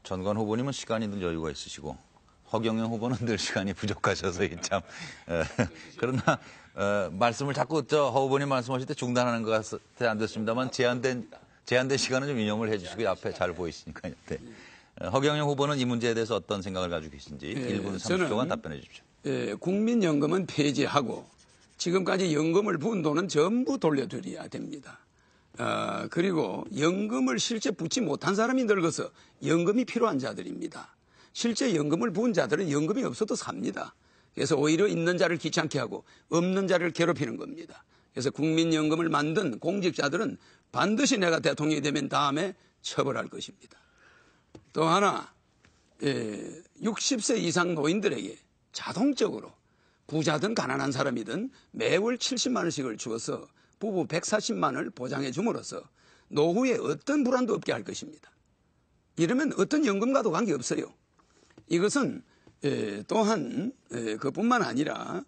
전관 후보님은 시간이 늘 여유가 있으시고 허경영 후보는 늘 시간이 부족하셔서 참 그러나 말씀을 자꾸 허 후보님 말씀하실 때 중단하는 것 같아 안 됐습니다만 제한된 시간은 좀 인용을 해주시고 앞에 잘 보이시니까요. 네. 허경영 후보는 이 문제에 대해서 어떤 생각을 가지고 계신지 1분 30초간 답변해 주십시오. 국민연금은 폐지하고 지금까지 연금을 부은 돈은 전부 돌려드려야 됩니다. 그리고 연금을 실제 붙지 못한 사람이 늙어서 연금이 필요한 자들입니다. 실제 연금을 부은 자들은 연금이 없어도 삽니다. 그래서 오히려 있는 자를 귀찮게 하고 없는 자를 괴롭히는 겁니다. 그래서 국민연금을 만든 공직자들은 반드시 내가 대통령이 되면 다음에 처벌할 것입니다. 또 하나 60세 이상 노인들에게 자동적으로 부자든 가난한 사람이든 매월 70만 원씩을 주어서 부부 140만 원을 보장해 줌으로써 노후에 어떤 불안도 없게 할 것입니다. 이러면 어떤 연금과도 관계없어요. 이것은 또한 그뿐만 아니라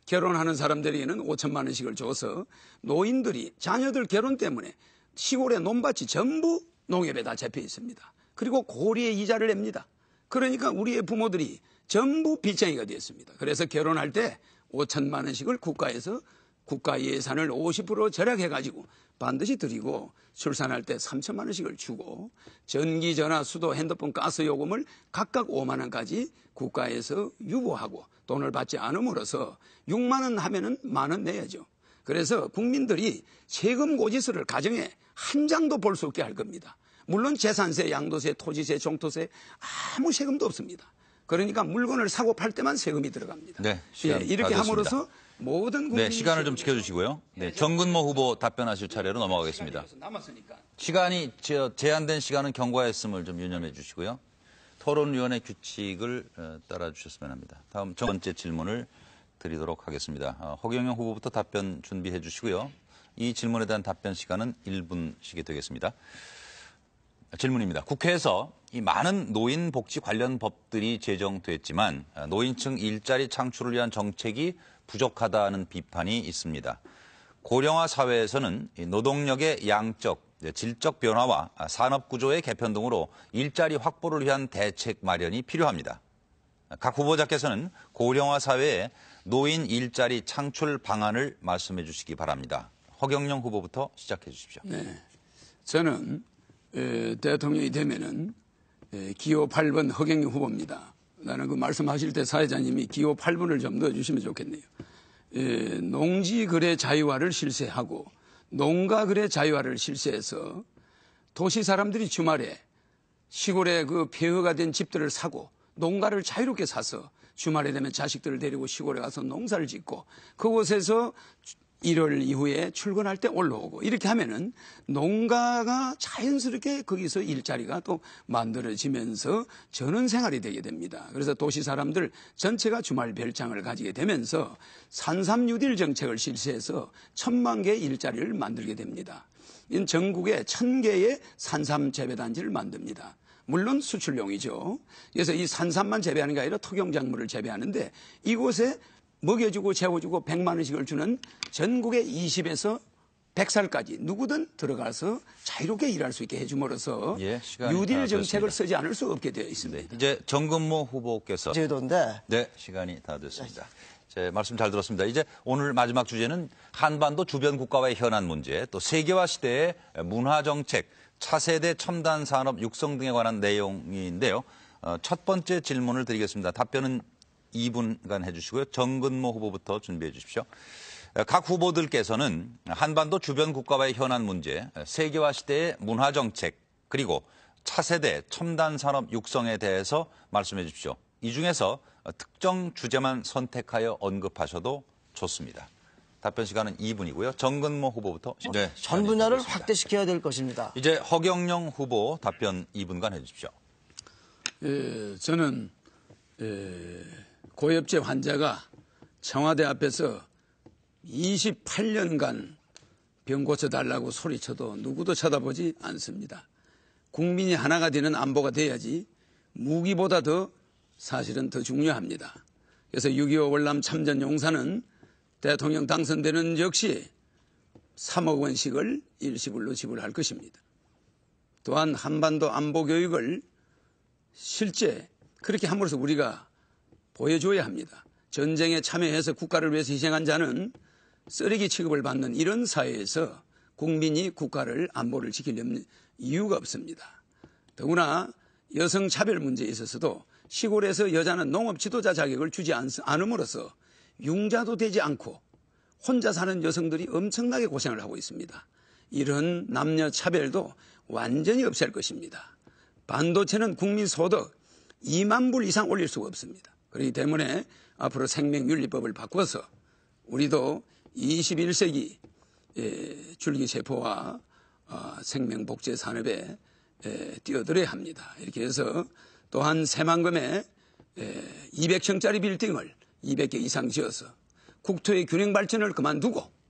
결혼하는 사람들에게는 5천만 원씩을 줘서 노인들이 자녀들 결혼 때문에 시골의 논밭이 전부 농협에 다 잡혀 있습니다. 그리고 고리의 이자를 냅니다. 그러니까 우리의 부모들이 전부 빚쟁이가 되었습니다. 그래서 결혼할 때 5천만 원씩을 국가에서 국가 예산을 50% 절약해가지고 반드시 드리고 출산할 때 3천만 원씩을 주고 전기, 전화, 수도, 핸드폰, 가스 요금을 각각 5만 원까지 국가에서 유보하고 돈을 받지 않음으로써 6만 원 하면은 만 원 내야죠. 그래서 국민들이 세금 고지서를 가정에 한 장도 볼 수 없게 할 겁니다. 물론 재산세, 양도세, 토지세, 종토세 아무 세금도 없습니다. 그러니까 물건을 사고 팔 때만 세금이 들어갑니다. 네, 이렇게 함으로써 모든 국민이 네, 시간을 좀 지켜주시고요. 네, 정근모 후보 답변하실 차례로 넘어가겠습니다. 남았으니까. 시간이 제한된 시간은 경과했음을 좀 유념해 주시고요. 토론위원회 규칙을 따라 주셨으면 합니다. 다음 첫 번째 질문을 드리도록 하겠습니다. 허경영 후보부터 답변 준비해 주시고요. 이 질문에 대한 답변 시간은 1분씩이 되겠습니다. 질문입니다. 국회에서 이 많은 노인 복지 관련 법들이 제정됐지만 노인층 일자리 창출을 위한 정책이 부족하다는 비판이 있습니다. 고령화 사회에서는 노동력의 양적, 질적 변화와 산업 구조의 개편 등으로 일자리 확보를 위한 대책 마련이 필요합니다. 각 후보자께서는 고령화 사회에 노인 일자리 창출 방안을 말씀해 주시기 바랍니다. 허경영 후보부터 시작해 주십시오. 네, 저는 대통령이 되면은 기호 8번 허경영 후보입니다. 나는 그 말씀하실 때 사회자님이 기호 8번을 좀 넣어주시면 좋겠네요. 농지거래 자유화를 실시하고 농가거래 자유화를 실시해서 도시 사람들이 주말에 시골에 그 폐허가 된 집들을 사고 농가를 자유롭게 사서 주말에 되면 자식들을 데리고 시골에 가서 농사를 짓고 그곳에서 1월 이후에 출근할 때 올라오고 이렇게 하면은 농가가 자연스럽게 거기서 일자리가 또 만들어지면서 전원 생활이 되게 됩니다. 그래서 도시 사람들 전체가 주말 별장을 가지게 되면서 산삼유딜 정책을 실시해서 1,000만 개의 일자리를 만들게 됩니다. 이는 전국에 1,000개의 산삼 재배단지를 만듭니다. 물론 수출용이죠. 그래서 이 산삼만 재배하는 게 아니라 토경작물을 재배하는데 이곳에 먹여주고 재워주고 100만 원씩을 주는 전국의 20에서 100살까지 누구든 들어가서 자유롭게 일할 수 있게 해줌으로써 뉴딜 정책을 쓰지 않을 수 없게 되어 있습니다. 네, 이제 정근모 후보께서 제도인데 네, 시간이 다 됐습니다. 제 말씀 잘 들었습니다. 이제 오늘 마지막 주제는 한반도 주변 국가와의 현안 문제, 또 세계화 시대의 문화 정책, 차세대 첨단 산업 육성 등에 관한 내용인데요. 첫 번째 질문을 드리겠습니다. 답변은 2분간 해주시고요. 정근모 후보부터 준비해 주십시오. 각 후보들께서는 한반도 주변 국가와의 현안 문제, 세계화 시대의 문화 정책, 그리고 차세대 첨단 산업 육성에 대해서 말씀해 주십시오. 이 중에서 특정 주제만 선택하여 언급하셔도 좋습니다. 답변 시간은 2분이고요. 정근모 후보부터. 네, 전 분야를 확대시켜야 될 것입니다. 이제 허경영 후보 답변 2분간 해주십시오. 저는 고엽제 환자가 청와대 앞에서 28년간 병 고쳐달라고 소리쳐도 누구도 쳐다보지 않습니다. 국민이 하나가 되는 안보가 돼야지 무기보다 더 사실은 더 중요합니다. 그래서 6.25 월남 참전 용사는 대통령 당선되는 역시 3억 원씩을 일시불로 지불할 것입니다. 또한 한반도 안보 교육을 실제 그렇게 함으로써 우리가 보여줘야 합니다. 전쟁에 참여해서 국가를 위해서 희생한 자는 쓰레기 취급을 받는 이런 사회에서 국민이 국가를 안보를 지키려는 이유가 없습니다. 더구나 여성 차별 문제에 있어서도 시골에서 여자는 농업 지도자 자격을 주지 않음으로써 융자도 되지 않고 혼자 사는 여성들이 엄청나게 고생을 하고 있습니다. 이런 남녀 차별도 완전히 없앨 것입니다. 반도체는 국민 소득 2만 불 이상 올릴 수가 없습니다. 그렇기 때문에 앞으로 생명윤리법을 바꿔서 우리도 21세기 줄기세포와 생명복제 산업에 뛰어들어야 합니다. 이렇게 해서 또한 새만금에 200층짜리 빌딩을 200개 이상 지어서 국토의 균형 발전을 그만두고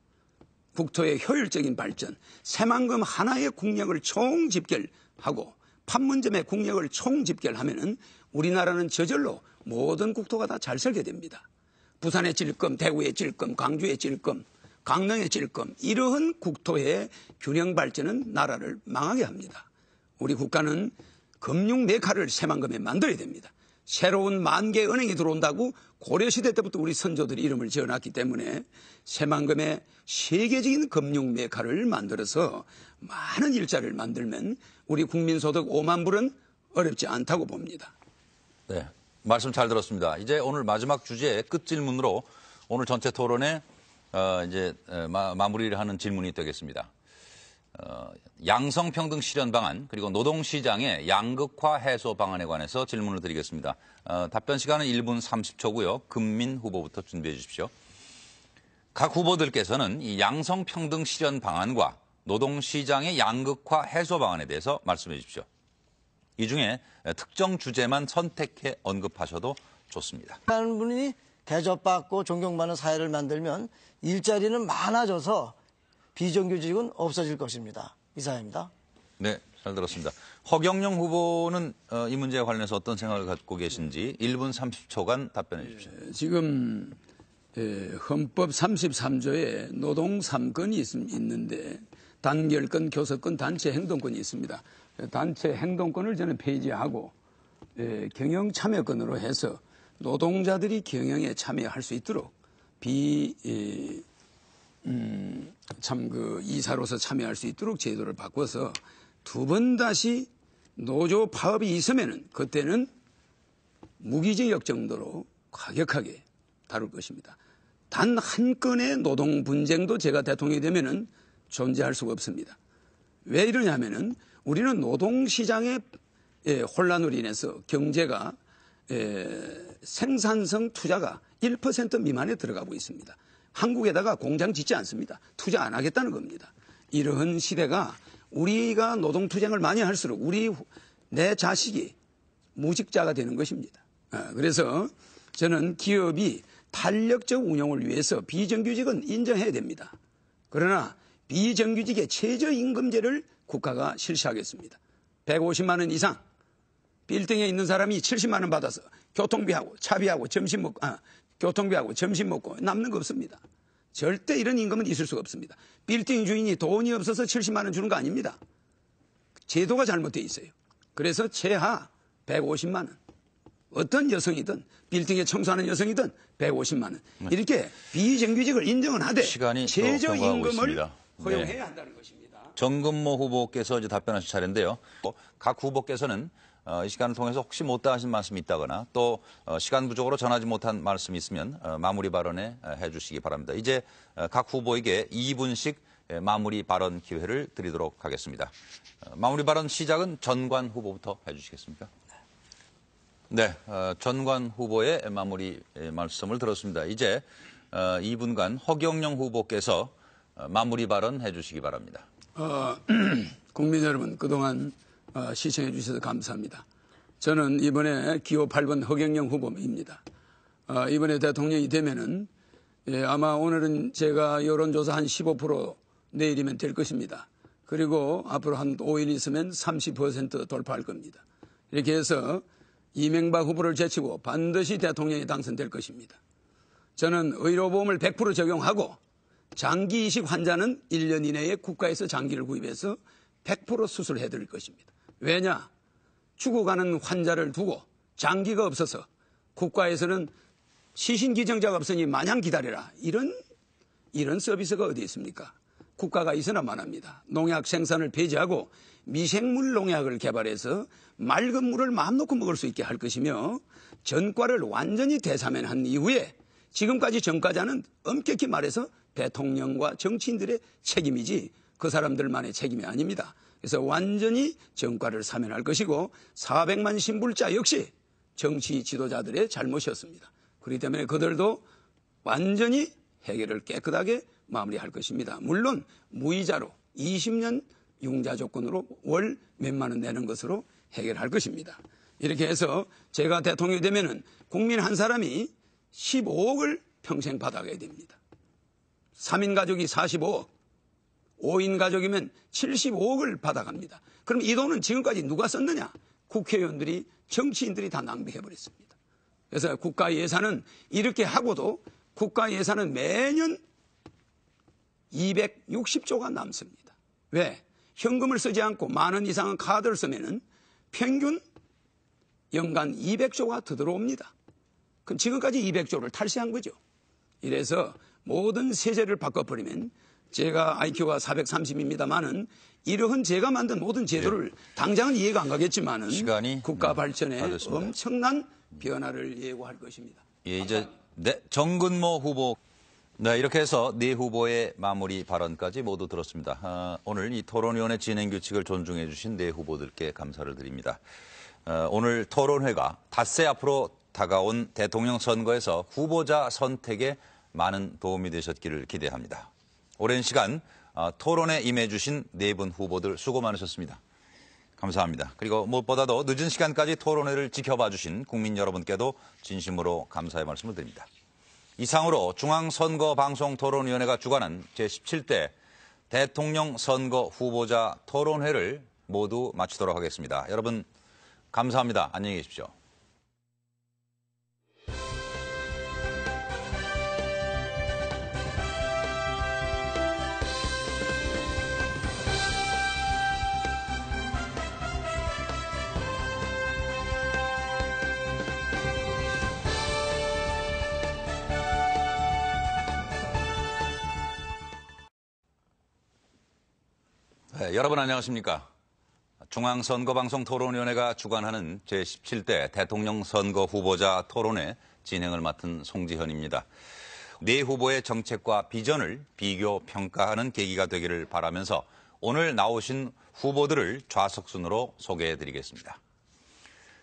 국토의 효율적인 발전, 새만금 하나의 국력을 총집결하고 판문점의 국력을 총집결하면은 우리나라는 저절로 모든 국토가 다 잘 살게 됩니다. 부산의 찔끔, 대구의 찔끔, 광주의 찔끔, 강릉의 찔끔 이러한 국토의 균형 발전은 나라를 망하게 합니다. 우리 국가는 금융 메카를 새만금에 만들어야 됩니다. 새로운 만개 은행이 들어온다고 고려시대 때부터 우리 선조들이 이름을 지어놨기 때문에 새만금에 세계적인 금융 메카를 만들어서 많은 일자리를 만들면 우리 국민소득 5만 불은 어렵지 않다고 봅니다. 네, 말씀 잘 들었습니다. 이제 오늘 마지막 주제 끝 질문으로 오늘 전체 토론에 이제 마무리를 하는 질문이 되겠습니다. 양성평등 실현 방안 그리고 노동시장의 양극화 해소 방안에 관해서 질문을 드리겠습니다. 답변 시간은 1분 30초고요. 금민 후보부터 준비해 주십시오. 각 후보들께서는 이 양성평등 실현 방안과 노동시장의 양극화 해소 방안에 대해서 말씀해 주십시오. 이 중에 특정 주제만 선택해 언급하셔도 좋습니다. 많은 분이 대접받고 존경받는 사회를 만들면 일자리는 많아져서 비정규직은 없어질 것입니다. 이상입니다. 네, 잘 들었습니다. 허경영 후보는 이 문제와 관련해서 어떤 생각을 갖고 계신지 1분 30초간 답변해 주십시오. 지금 헌법 33조에 노동 3건이 있는데 단결권, 교섭권, 단체 행동권이 있습니다. 단체 행동권을 저는 폐지하고 경영 참여권으로 해서 노동자들이 경영에 참여할 수 있도록 이사로서 참여할 수 있도록 제도를 바꿔서 두 번 다시 노조 파업이 있으면은 그때는 무기징역 정도로 과격하게 다룰 것입니다. 단 한 건의 노동 분쟁도 제가 대통령이 되면은 존재할 수가 없습니다. 왜 이러냐면은 우리는 노동시장의 혼란으로 인해서 경제가 생산성 투자가 1% 미만에 들어가고 있습니다. 한국에다가 공장 짓지 않습니다. 투자 안 하겠다는 겁니다. 이러한 시대가 우리가 노동투쟁을 많이 할수록 내 자식이 무직자가 되는 것입니다. 그래서 저는 기업이 탄력적 운영을 위해서 비정규직은 인정해야 됩니다. 그러나 비정규직의 최저임금제를 국가가 실시하겠습니다. 150만 원 이상 빌딩에 있는 사람이 70만 원 받아서 교통비하고 차비하고 교통비하고 점심 먹고 남는 거 없습니다. 절대 이런 임금은 있을 수가 없습니다. 빌딩 주인이 돈이 없어서 70만 원 주는 거 아닙니다. 제도가 잘못되어 있어요. 그래서 최하 150만 원. 어떤 여성이든 빌딩에 청소하는 여성이든 150만 원. 이렇게 비정규직을 인정은 하되 최저임금을 허용해야 한다는 것입니다. 정근모 후보께서 이제 답변하실 차례인데요. 각 후보께서는 이 시간을 통해서 혹시 못다 하신 말씀이 있다거나 또 시간 부족으로 전하지 못한 말씀이 있으면 마무리 발언해 주시기 바랍니다. 이제 각 후보에게 2분씩 마무리 발언 기회를 드리도록 하겠습니다. 마무리 발언 시작은 전관 후보부터 해 주시겠습니까? 네, 전관 후보의 마무리 말씀을 들었습니다. 이제 2분간 허경영 후보께서 마무리 발언 해 주시기 바랍니다. 국민 여러분 그동안 시청해 주셔서 감사합니다. 저는 이번에 기호 8번 허경영 후보입니다. 이번에 대통령이 되면은 아마 오늘은 제가 여론조사 한 15% 내일이면 될 것입니다. 그리고 앞으로 한 5일 있으면 30% 돌파할 겁니다. 이렇게 해서 이명박 후보를 제치고 반드시 대통령이 당선될 것입니다. 저는 의료보험을 100% 적용하고 장기 이식 환자는 1년 이내에 국가에서 장기를 구입해서 100% 수술해 드릴 것입니다. 왜냐? 죽어가는 환자를 두고 장기가 없어서 국가에서는 시신기증자가 없으니 마냥 기다려라. 이런 서비스가 어디 있습니까? 국가가 있어나만 합니다. 농약 생산을 폐지하고 미생물 농약을 개발해서 맑은 물을 마음 놓고 먹을 수 있게 할 것이며 전과를 완전히 대사면한 이후에 지금까지 전과자는 엄격히 말해서 대통령과 정치인들의 책임이지 그 사람들만의 책임이 아닙니다. 그래서 완전히 정과를 사면할 것이고 400만 신불자 역시 정치 지도자들의 잘못이었습니다. 그렇기 때문에 그들도 완전히 해결을 깨끗하게 마무리할 것입니다. 물론 무이자로 20년 융자 조건으로 월 몇만 원 내는 것으로 해결할 것입니다. 이렇게 해서 제가 대통령이 되면은 국민 한 사람이 15억을 평생 받아가야 됩니다. 3인 가족이 45억, 5인 가족이면 75억을 받아갑니다. 그럼 이 돈은 지금까지 누가 썼느냐? 국회의원들이, 정치인들이 다 낭비해버렸습니다. 그래서 국가 예산은 이렇게 하고도 국가 예산은 매년 260조가 남습니다. 왜? 현금을 쓰지 않고 10,000원 이상의 카드를 쓰면은 평균 연간 200조가 더 들어옵니다. 그럼 지금까지 200조를 탈세한 거죠. 이래서 모든 세제를 바꿔버리면 제가 IQ가 430입니다만은 이러한 제가 만든 모든 제도를 당장은 이해가 안 가겠지만은 시간이 국가 발전에 받았습니다. 엄청난 변화를 예고할 것입니다. 예, 이제 정근모 후보. 네, 이렇게 해서 네 후보의 마무리 발언까지 모두 들었습니다. 오늘 이 토론위원회 진행 규칙을 존중해 주신 네 후보들께 감사를 드립니다. 오늘 토론회가 닷새 앞으로 다가온 대통령 선거에서 후보자 선택에 많은 도움이 되셨기를 기대합니다. 오랜 시간 토론에 임해 주신 네 분 후보들 수고 많으셨습니다. 감사합니다. 그리고 무엇보다도 늦은 시간까지 토론회를 지켜봐 주신 국민 여러분께도 진심으로 감사의 말씀을 드립니다. 이상으로 중앙선거방송토론위원회가 주관한 제17대 대통령 선거 후보자 토론회를 모두 마치도록 하겠습니다. 여러분 감사합니다. 안녕히 계십시오. 네, 여러분 안녕하십니까? 중앙선거방송토론위원회가 주관하는 제17대 대통령 선거 후보자 토론회 진행을 맡은 송지현입니다. 네 후보의 정책과 비전을 비교 평가하는 계기가 되기를 바라면서 오늘 나오신 후보들을 좌석순으로 소개해드리겠습니다.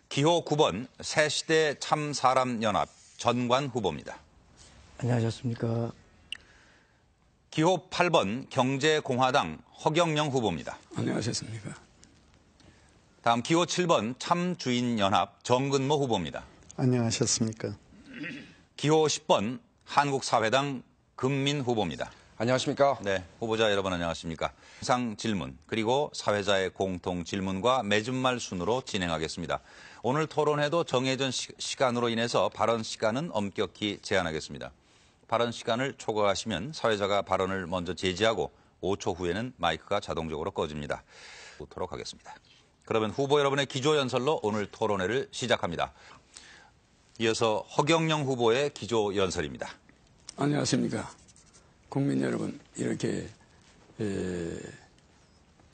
기호 9번 새시대 참사람연합 전관 후보입니다. 안녕하셨습니까. 기호 8번 경제공화당 허경영 후보입니다. 안녕하셨습니까. 다음 기호 7번 참주인연합 정근모 후보입니다. 안녕하셨습니까. 기호 10번 한국사회당 금민 후보입니다. 안녕하십니까. 네, 후보자 여러분 안녕하십니까. 항상 질문 그리고 사회자의 공통 질문과 맺은말 순으로 진행하겠습니다. 오늘 토론회도 정해진 시간으로 인해서 발언 시간은 엄격히 제한하겠습니다. 발언 시간을 초과하시면 사회자가 발언을 먼저 제지하고 5초 후에는 마이크가 자동적으로 꺼집니다. 보도록 하겠습니다. 그러면 후보 여러분의 기조연설로 오늘 토론회를 시작합니다. 이어서 허경영 후보의 기조연설입니다. 안녕하십니까. 국민 여러분, 이렇게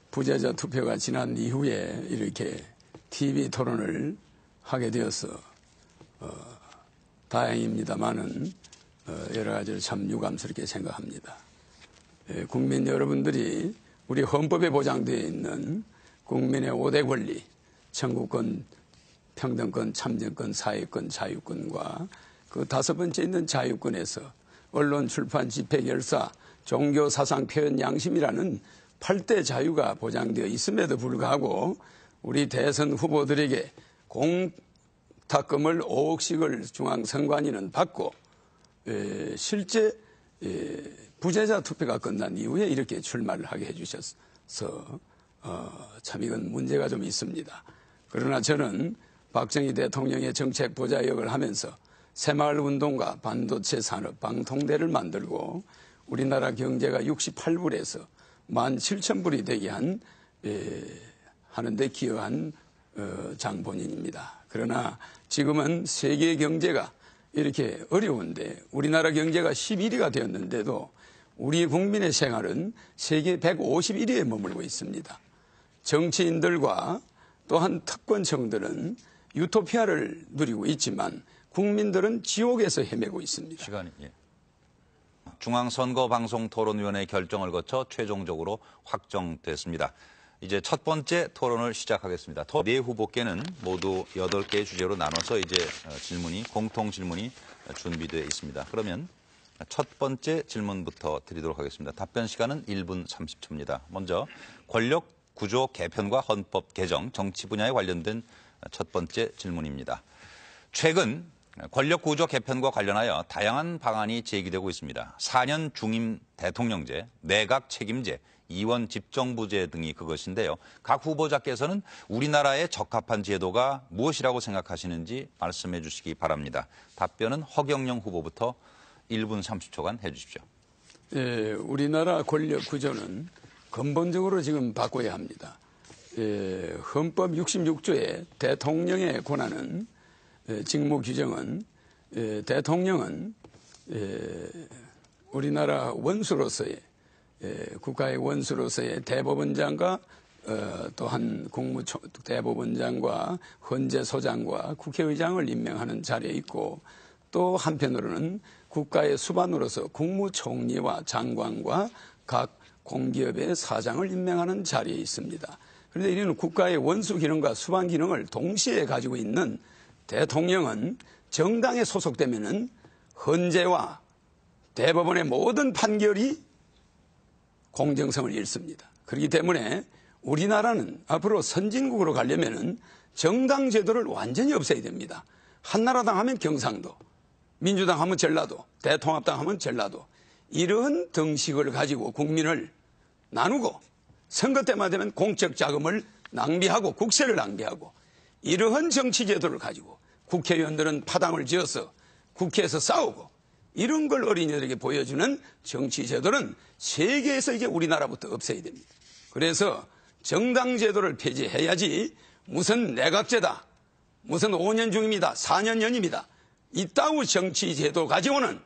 부재자 투표가 지난 이후에 이렇게 TV 토론을 하게 되어서 다행입니다만은 여러 가지를 참 유감스럽게 생각합니다. 국민 여러분들이 우리 헌법에 보장되어 있는 국민의 5대 권리, 청구권, 평등권, 참정권, 사회권, 자유권과 그 5번째 있는 자유권에서 언론, 출판, 집회, 결사, 종교, 사상, 표현, 양심이라는 8대 자유가 보장되어 있음에도 불구하고 우리 대선 후보들에게 공탁금을 5억씩을 중앙선관위는 받고 실제 부재자 투표가 끝난 이후에 이렇게 출마를 하게 해주셔서 참 이건 문제가 좀 있습니다. 그러나 저는 박정희 대통령의 정책 보좌역을 하면서 새마을운동과 반도체 산업, 방통대를 만들고 우리나라 경제가 68불에서 17,000불이 되게 하는데 기여한 장본인입니다. 그러나 지금은 세계 경제가 이렇게 어려운데 우리나라 경제가 11위가 되었는데도 우리 국민의 생활은 세계 151위에 머물고 있습니다. 정치인들과 또한 특권층들은 유토피아를 누리고 있지만 국민들은 지옥에서 헤매고 있습니다. 시간이 중앙선거방송토론위원회 결정을 거쳐 최종적으로 확정됐습니다. 이제 첫 번째 토론을 시작하겠습니다. 네 후보께는 모두 8개의 주제로 나눠서 이제 공통 질문이 준비되어 있습니다. 그러면 첫 번째 질문부터 드리도록 하겠습니다. 답변 시간은 1분 30초입니다. 먼저 권력 구조 개편과 헌법 개정, 정치 분야에 관련된 첫 번째 질문입니다. 최근 권력 구조 개편과 관련하여 다양한 방안이 제기되고 있습니다. 4년 중임 대통령제, 내각 책임제, 이원 집정부제 등이 그것인데요. 각 후보자께서는 우리나라에 적합한 제도가 무엇이라고 생각하시는지 말씀해 주시기 바랍니다. 답변은 허경영 후보부터 1분 30초간 해 주십시오. 예, 우리나라 권력 구조는 근본적으로 지금 바꿔야 합니다. 헌법 66조의 대통령의 권한은 직무 규정은 대통령은 우리나라 원수로서의 국가의 원수로서의 대법원장과 또한 대법원장과 헌재소장과 국회의장을 임명하는 자리에 있고 또 한편으로는 국가의 수반으로서 국무총리와 장관과 각 공기업의 사장을 임명하는 자리에 있습니다. 그런데 이는 국가의 원수 기능과 수반 기능을 동시에 가지고 있는 대통령은 정당에 소속되면은 헌재와 대법원의 모든 판결이 공정성을 잃습니다. 그렇기 때문에 우리나라는 앞으로 선진국으로 가려면은 정당 제도를 완전히 없애야 됩니다. 한나라당 하면 경상도, 민주당 하면 전라도, 대통합당 하면 전라도, 이런 등식을 가지고 국민을 나누고 선거 때만 되면 공적 자금을 낭비하고 국세를 낭비하고 이러한 정치 제도를 가지고 국회의원들은 파당을 지어서 국회에서 싸우고 이런 걸 어린이들에게 보여주는 정치 제도는 세계에서 이제 우리나라부터 없애야 됩니다. 그래서 정당 제도를 폐지해야지 무슨 내각제다, 무슨 5년 중입니다, 4년 연임이다, 이따구 정치 제도 가지고는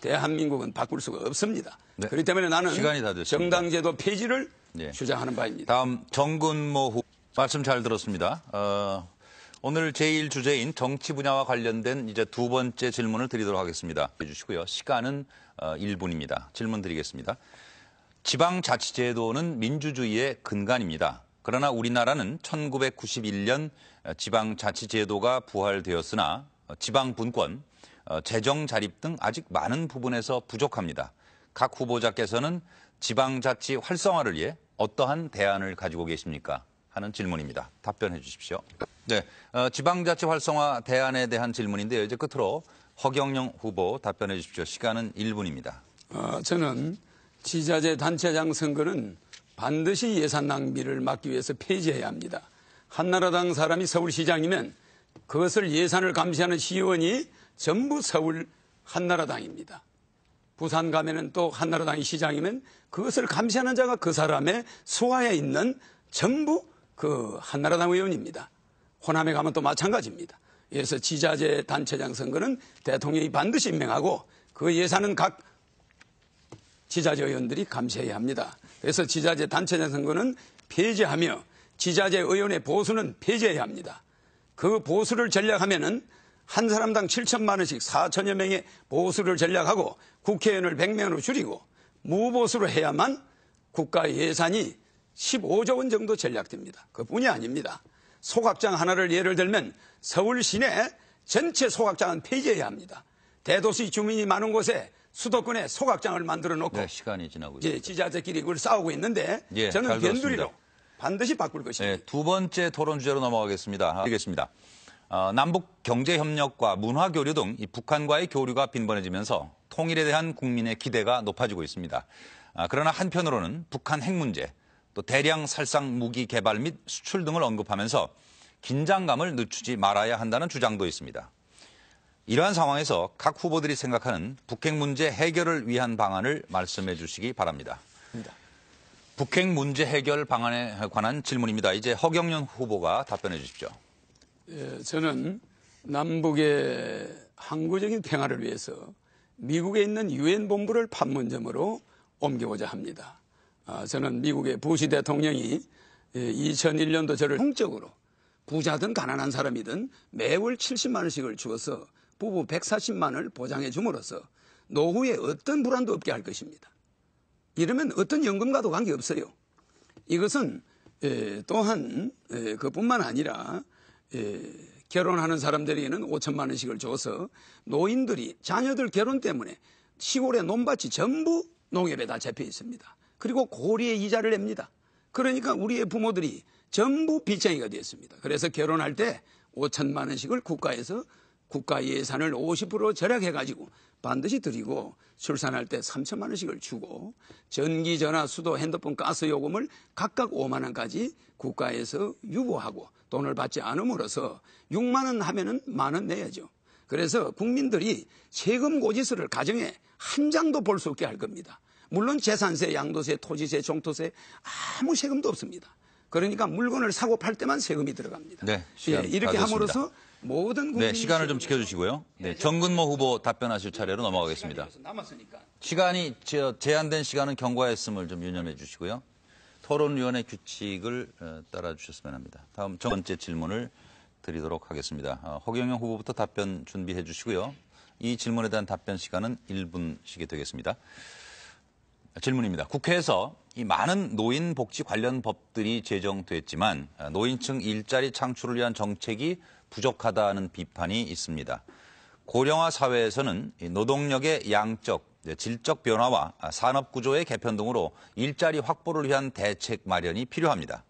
대한민국은 바꿀 수가 없습니다. 네. 그렇기 때문에 나는 시간이 다 됐습니다. 정당 제도 폐지를 네. 주장하는 바입니다. 다음 정근모 후보 말씀 잘 들었습니다. 오늘 제1주제인 정치 분야와 관련된 이제 두 번째 질문을 드리도록 하겠습니다. 해주시고요. 시간은 1분입니다. 질문 드리겠습니다. 지방자치제도는 민주주의의 근간입니다. 그러나 우리나라는 1991년 지방자치제도가 부활되었으나 지방분권, 재정자립 등 아직 많은 부분에서 부족합니다. 각 후보자께서는 지방자치 활성화를 위해 어떠한 대안을 가지고 계십니까? 하는 질문입니다. 답변해 주십시오. 네, 지방자치 활성화 대안에 대한 질문인데요. 이제 끝으로 허경영 후보 답변해 주십시오. 시간은 1분입니다. 저는 지자체 단체장 선거는 반드시 예산 낭비를 막기 위해서 폐지해야 합니다. 한나라당 사람이 서울시장이면 그것을 예산을 감시하는 시의원이 전부 서울 한나라당입니다. 부산 가면은 또 한나라당이 시장이면 그것을 감시하는 자가 그 사람의 수하에 있는 전부 그 한나라당 의원입니다. 호남에 가면 또 마찬가지입니다. 그래서 지자체 단체장 선거는 대통령이 반드시 임명하고 그 예산은 각 지자체 의원들이 감시해야 합니다. 그래서 지자체 단체장 선거는 폐지하며 지자체 의원의 보수는 폐지해야 합니다. 그 보수를 전략하면은 한 사람당 7천만 원씩 4천여 명의 보수를 전략하고 국회의원을 100명으로 줄이고 무보수로 해야만 국가 예산이 15조 원 정도 전략됩니다. 그뿐이 아닙니다. 소각장 하나를 예를 들면 서울 시내 전체 소각장은 폐지해야 합니다. 대도시 주민이 많은 곳에 수도권에 소각장을 만들어 놓고 네, 시간이 지나고 있습니다. 지자체끼리 그걸 싸우고 있는데 예, 저는 변두리로 반드시 바꿀 것입니다. 네, 두 번째 토론 주제로 넘어가겠습니다. 알겠습니다. 남북 경제협력과 문화교류 등 이 북한과의 교류가 빈번해지면서 통일에 대한 국민의 기대가 높아지고 있습니다. 그러나 한편으로는 북한 핵 문제, 또 대량 살상 무기 개발 및 수출 등을 언급하면서 긴장감을 늦추지 말아야 한다는 주장도 있습니다. 이러한 상황에서 각 후보들이 생각하는 북핵 문제 해결을 위한 방안을 말씀해 주시기 바랍니다. 북핵 문제 해결 방안에 관한 질문입니다. 이제 허경영 후보가 답변해 주십시오. 예, 저는 남북의 항구적인 평화를 위해서 미국에 있는 유엔 본부를 판문점으로 옮겨오자 합니다. 저는 미국의 부시 대통령이 2001년도 저를 공적으로 부자든 가난한 사람이든 매월 70만 원씩을 주어서 부부 140만 원을 보장해 줌으로써 노후에 어떤 불안도 없게 할 것입니다. 이러면 어떤 연금과도 관계없어요. 이것은 또한 그뿐만 아니라 결혼하는 사람들에게는 5천만 원씩을 줘서 노인들이 자녀들 결혼 때문에 시골의 논밭이 전부 농협에 다 잡혀 있습니다. 그리고 고리의 이자를 냅니다. 그러니까 우리의 부모들이 전부 빚쟁이가 됐습니다. 그래서 결혼할 때 5천만 원씩을 국가에서 국가 예산을 50% 절약해가지고 반드시 드리고 출산할 때 3천만 원씩을 주고 전기, 전화, 수도, 핸드폰, 가스 요금을 각각 5만 원까지 국가에서 유보하고 돈을 받지 않음으로써 6만 원 하면은 만 원 내야죠. 그래서 국민들이 세금 고지서를 가정에 한 장도 볼 수 없게 할 겁니다. 물론 재산세, 양도세, 토지세, 종토세 아무 세금도 없습니다. 그러니까 물건을 사고 팔 때만 세금이 들어갑니다. 네, 시간 이렇게 다 됐습니다. 함으로써 모든 국민이 네, 시간을 좀 지켜주시고요. 네, 정근모 후보 답변하실 차례로 넘어가겠습니다. 남았으니까. 시간이 제한된 시간은 경과했음을 좀 유념해 주시고요. 토론위원회 규칙을 따라 주셨으면 합니다. 다음 첫 번째 질문을 드리도록 하겠습니다. 허경영 후보부터 답변 준비해 주시고요. 이 질문에 대한 답변 시간은 1분씩이 되겠습니다. 질문입니다. 국회에서 이 많은 노인 복지 관련 법들이 제정됐지만 노인층 일자리 창출을 위한 정책이 부족하다는 비판이 있습니다. 고령화 사회에서는 노동력의 양적, 질적 변화와 산업 구조의 개편 등으로 일자리 확보를 위한 대책 마련이 필요합니다.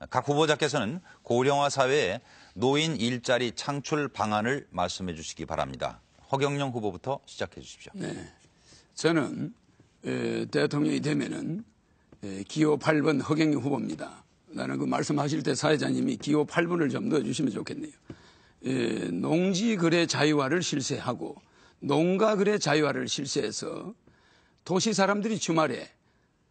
각 후보자께서는 고령화 사회에 노인 일자리 창출 방안을 말씀해 주시기 바랍니다. 허경영 후보부터 시작해 주십시오. 네, 저는 대통령이 되면은 기호 8번 허경영 후보입니다. 나는 그 말씀하실 때 사회자님이 기호 8번을 좀 넣어주시면 좋겠네요. 농지거래 자유화를 실시하고 농가거래 자유화를 실시해서 도시 사람들이 주말에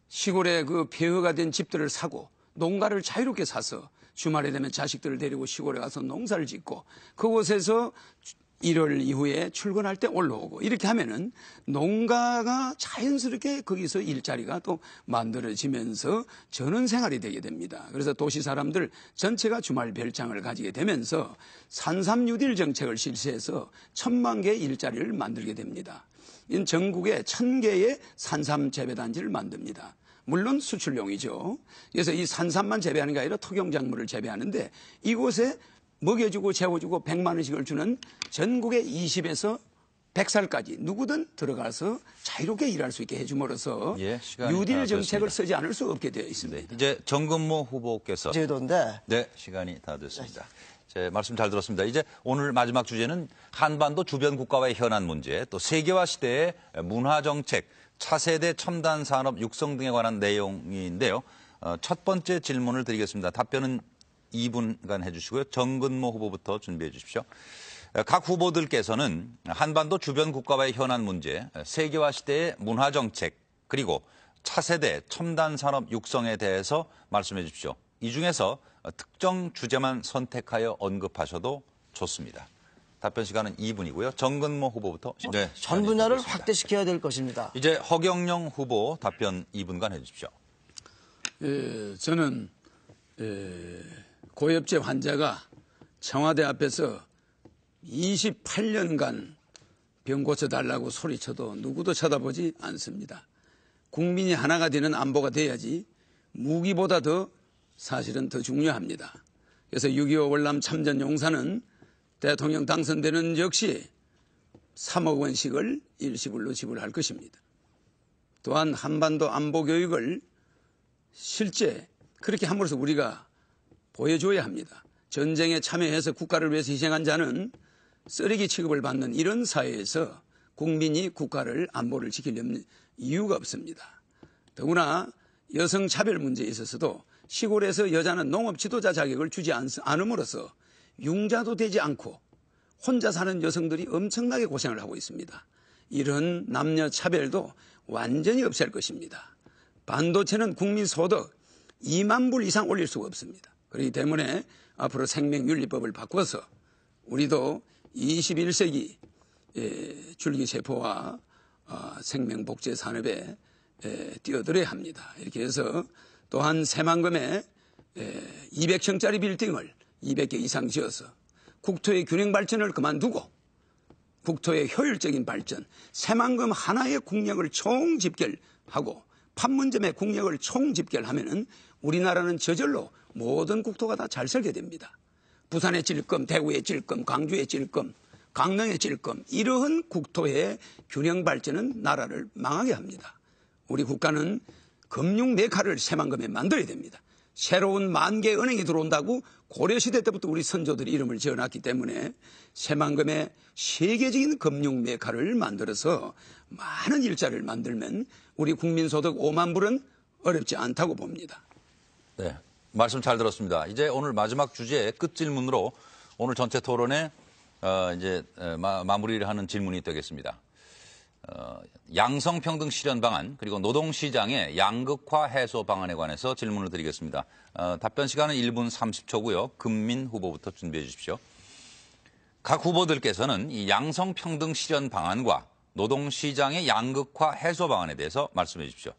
시골에 그 폐허가 된 집들을 사고 농가를 자유롭게 사서 주말에 되면 자식들을 데리고 시골에 가서 농사를 짓고 그곳에서 1월 이후에 출근할 때 올라오고 이렇게 하면은 농가가 자연스럽게 거기서 일자리가 또 만들어지면서 전원 생활이 되게 됩니다. 그래서 도시 사람들 전체가 주말 별장을 가지게 되면서 산삼 뉴딜 정책을 실시해서 1,000만 개의 일자리를 만들게 됩니다. 이는 전국에 1,000개의 산삼 재배단지를 만듭니다. 물론 수출용이죠. 그래서 이 산삼만 재배하는 게 아니라 토경작물을 재배하는데 이곳에 먹여주고 재워주고 100만 원씩을 주는 전국의 20에서 100살까지 누구든 들어가서 자유롭게 일할 수 있게 해줌으로써 뉴딜 정책을 쓰지 않을 수 없게 되어 있습니다. 네, 이제 정근모 후보께서 제도인데 네, 시간이 다 됐습니다. 제 말씀 잘 들었습니다. 이제 오늘 마지막 주제는 한반도 주변 국가와의 현안 문제, 또 세계화 시대의 문화 정책, 차세대 첨단 산업 육성 등에 관한 내용인데요. 첫 번째 질문을 드리겠습니다. 답변은 2분간 해주시고요. 정근모 후보부터 준비해 주십시오. 각 후보들께서는 한반도 주변 국가와의 현안 문제, 세계화 시대의 문화 정책, 그리고 차세대 첨단 산업 육성에 대해서 말씀해 주십시오. 이 중에서 특정 주제만 선택하여 언급하셔도 좋습니다. 답변 시간은 2분이고요. 정근모 후보부터. 네, 전 분야를 확대시켜야 될 것입니다. 이제 허경영 후보 답변 2분간 해주십시오. 저는 고엽제 환자가 청와대 앞에서 28년간 병 고쳐달라고 소리쳐도 누구도 쳐다보지 않습니다. 국민이 하나가 되는 안보가 돼야지 무기보다 더 사실은 더 중요합니다. 그래서 6.25 월남 참전 용사는 대통령 당선되는 역시 3억 원씩을 일시불로 지불할 것입니다. 또한 한반도 안보 교육을 실제 그렇게 함으로써 우리가 보여줘야 합니다. 전쟁에 참여해서 국가를 위해서 희생한 자는 쓰레기 취급을 받는 이런 사회에서 국민이 국가를 안보를 지키려는 이유가 없습니다. 더구나 여성 차별 문제에 있어서도 시골에서 여자는 농업 지도자 자격을 주지 않음으로써 융자도 되지 않고 혼자 사는 여성들이 엄청나게 고생을 하고 있습니다. 이런 남녀 차별도 완전히 없앨 것입니다. 반도체는 국민 소득 2만 불 이상 올릴 수가 없습니다. 그렇기 때문에 앞으로 생명윤리법을 바꿔서 우리도 21세기 줄기세포와 생명복제 산업에 뛰어들어야 합니다. 이렇게 해서 또한 새만금에 200층짜리 빌딩을 200개 이상 지어서 국토의 균형 발전을 그만두고 국토의 효율적인 발전, 새만금 하나의 국력을 총집결하고 판문점의 국력을 총집결하면은 우리나라는 저절로 모든 국토가 다 잘 설계 됩니다. 부산의 찔끔, 대구의 찔끔, 광주의 찔끔, 강릉의 찔끔, 이러한 국토의 균형 발전은 나라를 망하게 합니다. 우리 국가는 금융 메카를 새만금에 만들어야 됩니다. 새로운 만개 은행이 들어온다고 고려시대 때부터 우리 선조들이 이름을 지어놨기 때문에 새만금의 세계적인 금융 메카를 만들어서 많은 일자리를 만들면 우리 국민소득 5만 불은 어렵지 않다고 봅니다. 네, 말씀 잘 들었습니다. 이제 오늘 마지막 주제의 끝 질문으로 오늘 전체 토론에 마무리를 하는 질문이 되겠습니다. 양성평등 실현 방안 그리고 노동시장의 양극화 해소 방안에 관해서 질문을 드리겠습니다. 답변 시간은 1분 30초고요. 금민 후보부터 준비해 주십시오. 각 후보들께서는 이 양성평등 실현 방안과 노동시장의 양극화 해소 방안에 대해서 말씀해 주십시오.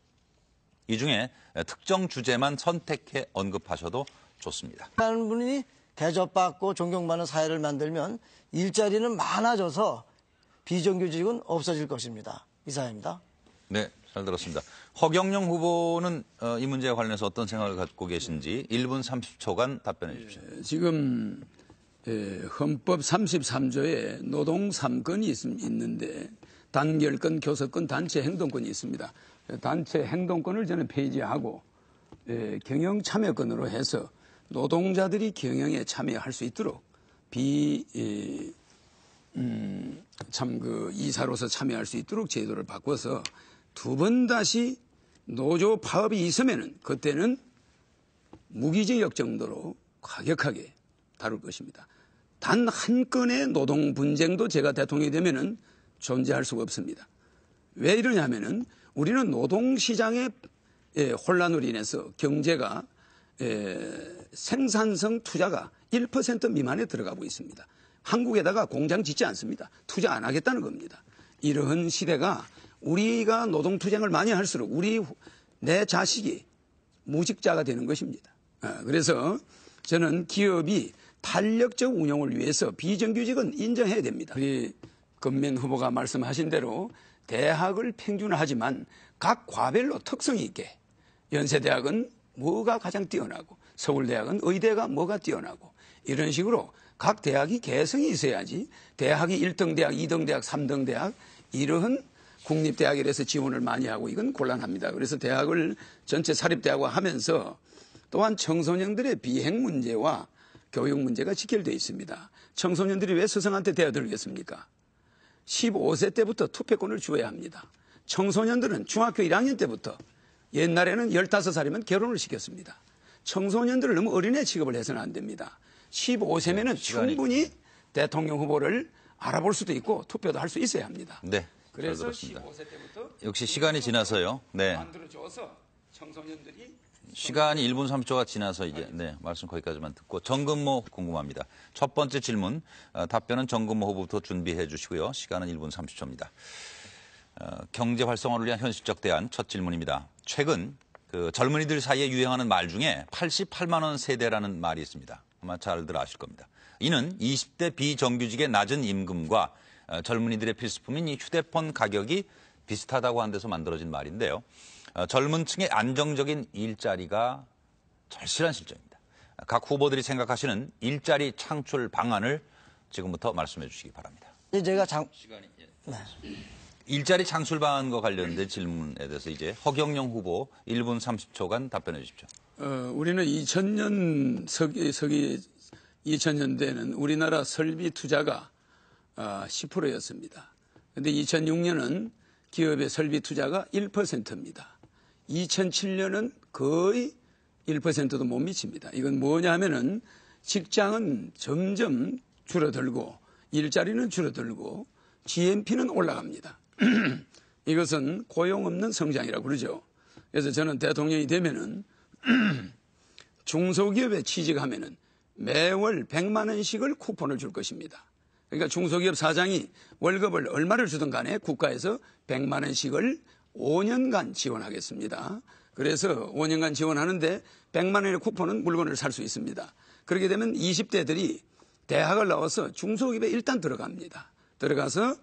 이 중에 특정 주제만 선택해 언급하셔도 좋습니다. 하는 분이 대접받고 존경받는 사회를 만들면 일자리는 많아져서 비정규직은 없어질 것입니다. 이상입니다. 네, 잘 들었습니다. 허경영 후보는 이 문제에 관련해서 어떤 생각을 갖고 계신지 1분 30초간 답변해 주십시오. 지금 헌법 33조에 노동 3권이 있는데 단결권, 교섭권, 단체 행동권이 있습니다. 단체 행동권을 저는 폐지하고 경영 참여권으로 해서 노동자들이 경영에 참여할 수 있도록 이사로서 참여할 수 있도록 제도를 바꿔서 두 번 다시 노조 파업이 있으면은 그때는 무기징역 정도로 과격하게 다룰 것입니다. 단 한 건의 노동 분쟁도 제가 대통령이 되면은 존재할 수가 없습니다. 왜 이러냐면은 우리는 노동시장의 혼란으로 인해서 경제가 생산성 투자가 1% 미만에 들어가고 있습니다. 한국에다가 공장 짓지 않습니다. 투자 안 하겠다는 겁니다. 이러한 시대가 우리가 노동투쟁을 많이 할수록 내 자식이 무직자가 되는 것입니다. 그래서 저는 기업이 탄력적 운영을 위해서 비정규직은 인정해야 됩니다. 우리 금민 후보가 말씀하신 대로 대학을 평준화하지만 각 과별로 특성이 있게 연세대학은 뭐가 가장 뛰어나고 서울대학은 의대가 뭐가 뛰어나고 이런 식으로 각 대학이 개성이 있어야지 대학이 1등 대학, 2등 대학, 3등 대학 이러한 국립대학이라서 지원을 많이 하고 이건 곤란합니다. 그래서 대학을 전체 사립대학화 하면서 또한 청소년들의 비행 문제와 교육 문제가 직결되어 있습니다. 청소년들이 왜 스승한테 대어들겠습니까? 15세 때부터 투표권을 주어야 합니다. 청소년들은 중학교 1학년 때부터 옛날에는 15살이면 결혼을 시켰습니다. 청소년들을 너무 어린애 취급을 해서는 안 됩니다. 15세면은 충분히 대통령 후보를 알아볼 수도 있고 투표도 할 수 있어야 합니다. 네, 그래서 잘 들었습니다. 15세 때부터 역시 시간이 지나서요. 네, 만들어줘서 청소년들이 시간이 1분 3초가 지나서 이제 말씀 거기까지만 듣고 정근모 궁금합니다. 첫 번째 질문 답변은 정근모 후보부터 준비해 주시고요. 시간은 1분 30초입니다. 경제 활성화를 위한 현실적 대안 첫 질문입니다. 최근 젊은이들 사이에 유행하는 말 중에 88만 원 세대라는 말이 있습니다. 아마 잘들 아실 겁니다. 이는 20대 비정규직의 낮은 임금과 젊은이들의 필수품인 이 휴대폰 가격이 비슷하다고 한 데서 만들어진 말인데요. 젊은 층의 안정적인 일자리가 절실한 실정입니다. 각 후보들이 생각하시는 일자리 창출 방안을 지금부터 말씀해 주시기 바랍니다. 제가 일자리 창출 방안과 관련된 질문에 대해서 이제 허경영 후보 1분 30초간 답변해 주십시오. 우리는 2000년대에는 우리나라 설비 투자가 10%였습니다. 그런데 2006년은 기업의 설비 투자가 1%입니다. 2007년은 거의 1%도 못 미칩니다. 이건 뭐냐 하면은 직장은 점점 줄어들고 일자리는 줄어들고 GNP는 올라갑니다. 이것은 고용 없는 성장이라고 그러죠. 그래서 저는 대통령이 되면은 중소기업에 취직하면은 매월 100만 원씩을 쿠폰을 줄 것입니다. 그러니까 중소기업 사장이 월급을 얼마를 주든 간에 국가에서 100만 원씩을 5년간 지원하겠습니다. 그래서 5년간 지원하는데 100만 원의 쿠폰은 물건을 살 수 있습니다. 그렇게 되면 20대들이 대학을 나와서 중소기업에 일단 들어갑니다. 들어가서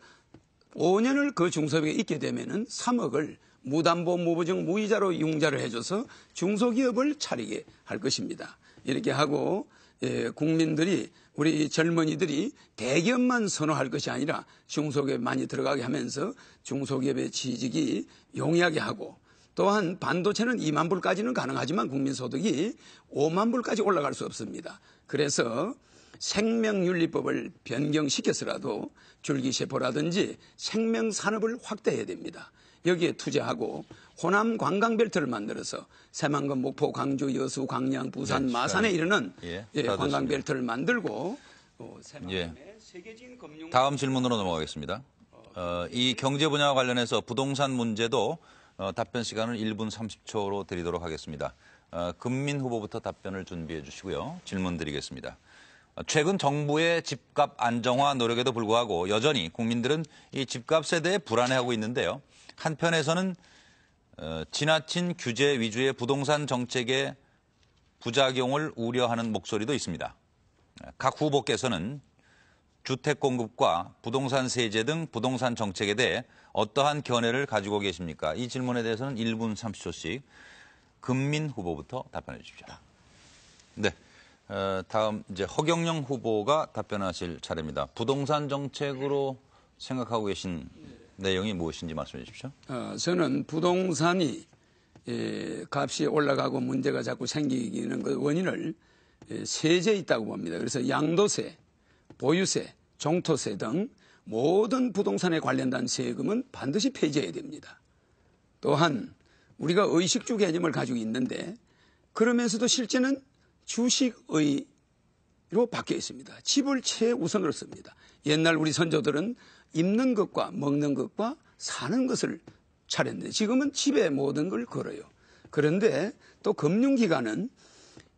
5년을 그 중소기업에 있게 되면은 3억을 무담보, 무보증, 무이자로 융자를 해줘서 중소기업을 차리게 할 것입니다. 이렇게 하고 국민들이 우리 젊은이들이 대기업만 선호할 것이 아니라 중소기업에 많이 들어가게 하면서 중소기업의 취직이 용이하게 하고 또한 반도체는 2만 불까지는 가능하지만 국민소득이 5만 불까지 올라갈 수 없습니다. 그래서 생명윤리법을 변경시켜서라도 줄기세포라든지 생명산업을 확대해야 됩니다. 여기에 투자하고 호남 관광벨트를 만들어서 새만금, 목포, 광주, 여수, 광양, 부산, 네, 마산에 이르는 다 관광벨트를 만들고 예. 다음 질문으로 넘어가겠습니다. 이 경제 분야와 관련해서 부동산 문제도 답변 시간을 1분 30초로 드리도록 하겠습니다. 금민 후보부터 답변을 준비해 주시고요. 질문 드리겠습니다. 최근 정부의 집값 안정화 노력에도 불구하고 여전히 국민들은 이 집값에 대해 불안해하고 있는데요. 한편에서는 지나친 규제 위주의 부동산 정책의 부작용을 우려하는 목소리도 있습니다. 각 후보께서는 주택 공급과 부동산 세제 등 부동산 정책에 대해 어떠한 견해를 가지고 계십니까? 이 질문에 대해서는 1분 30초씩 금민 후보부터 답변해 주십시오. 네. 다음 이제 허경영 후보가 답변하실 차례입니다. 부동산 정책으로 생각하고 계신 내용이 무엇인지 말씀해 주십시오. 저는 부동산이 값이 올라가고 문제가 자꾸 생기는 그 원인을 세제에 있다고 봅니다. 그래서 양도세, 보유세, 종토세 등 모든 부동산에 관련된 세금은 반드시 폐지해야 됩니다. 또한 우리가 의식주 개념을 가지고 있는데 그러면서도 실제는 주식의로 바뀌어 있습니다. 집을 최우선으로 씁니다. 옛날 우리 선조들은 입는 것과 먹는 것과 사는 것을 차렸는데 지금은 집에 모든 걸 걸어요. 그런데 또 금융기관은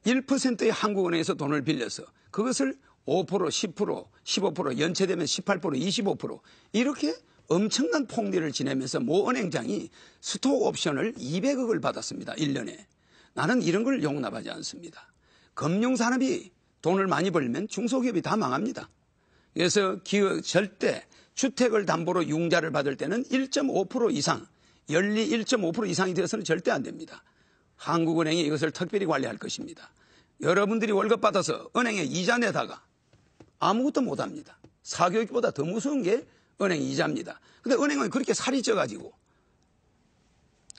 1%의 한국은행에서 돈을 빌려서 그것을 5%, 10%, 15%, 연체되면 18%, 25% 이렇게 엄청난 폭리를 지내면서 모 은행장이 스톡 옵션을 200억을 받았습니다. 1년에. 나는 이런 걸 용납하지 않습니다. 금융산업이 돈을 많이 벌면 중소기업이 다 망합니다. 그래서 절대 주택을 담보로 융자를 받을 때는 1.5% 이상, 연리 1.5% 이상이 되어서는 절대 안 됩니다. 한국은행이 이것을 특별히 관리할 것입니다. 여러분들이 월급 받아서 은행에 이자 내다가 아무것도 못합니다. 사교육보다 더 무서운 게 은행 이자입니다. 근데 은행은 그렇게 살이 쪄가지고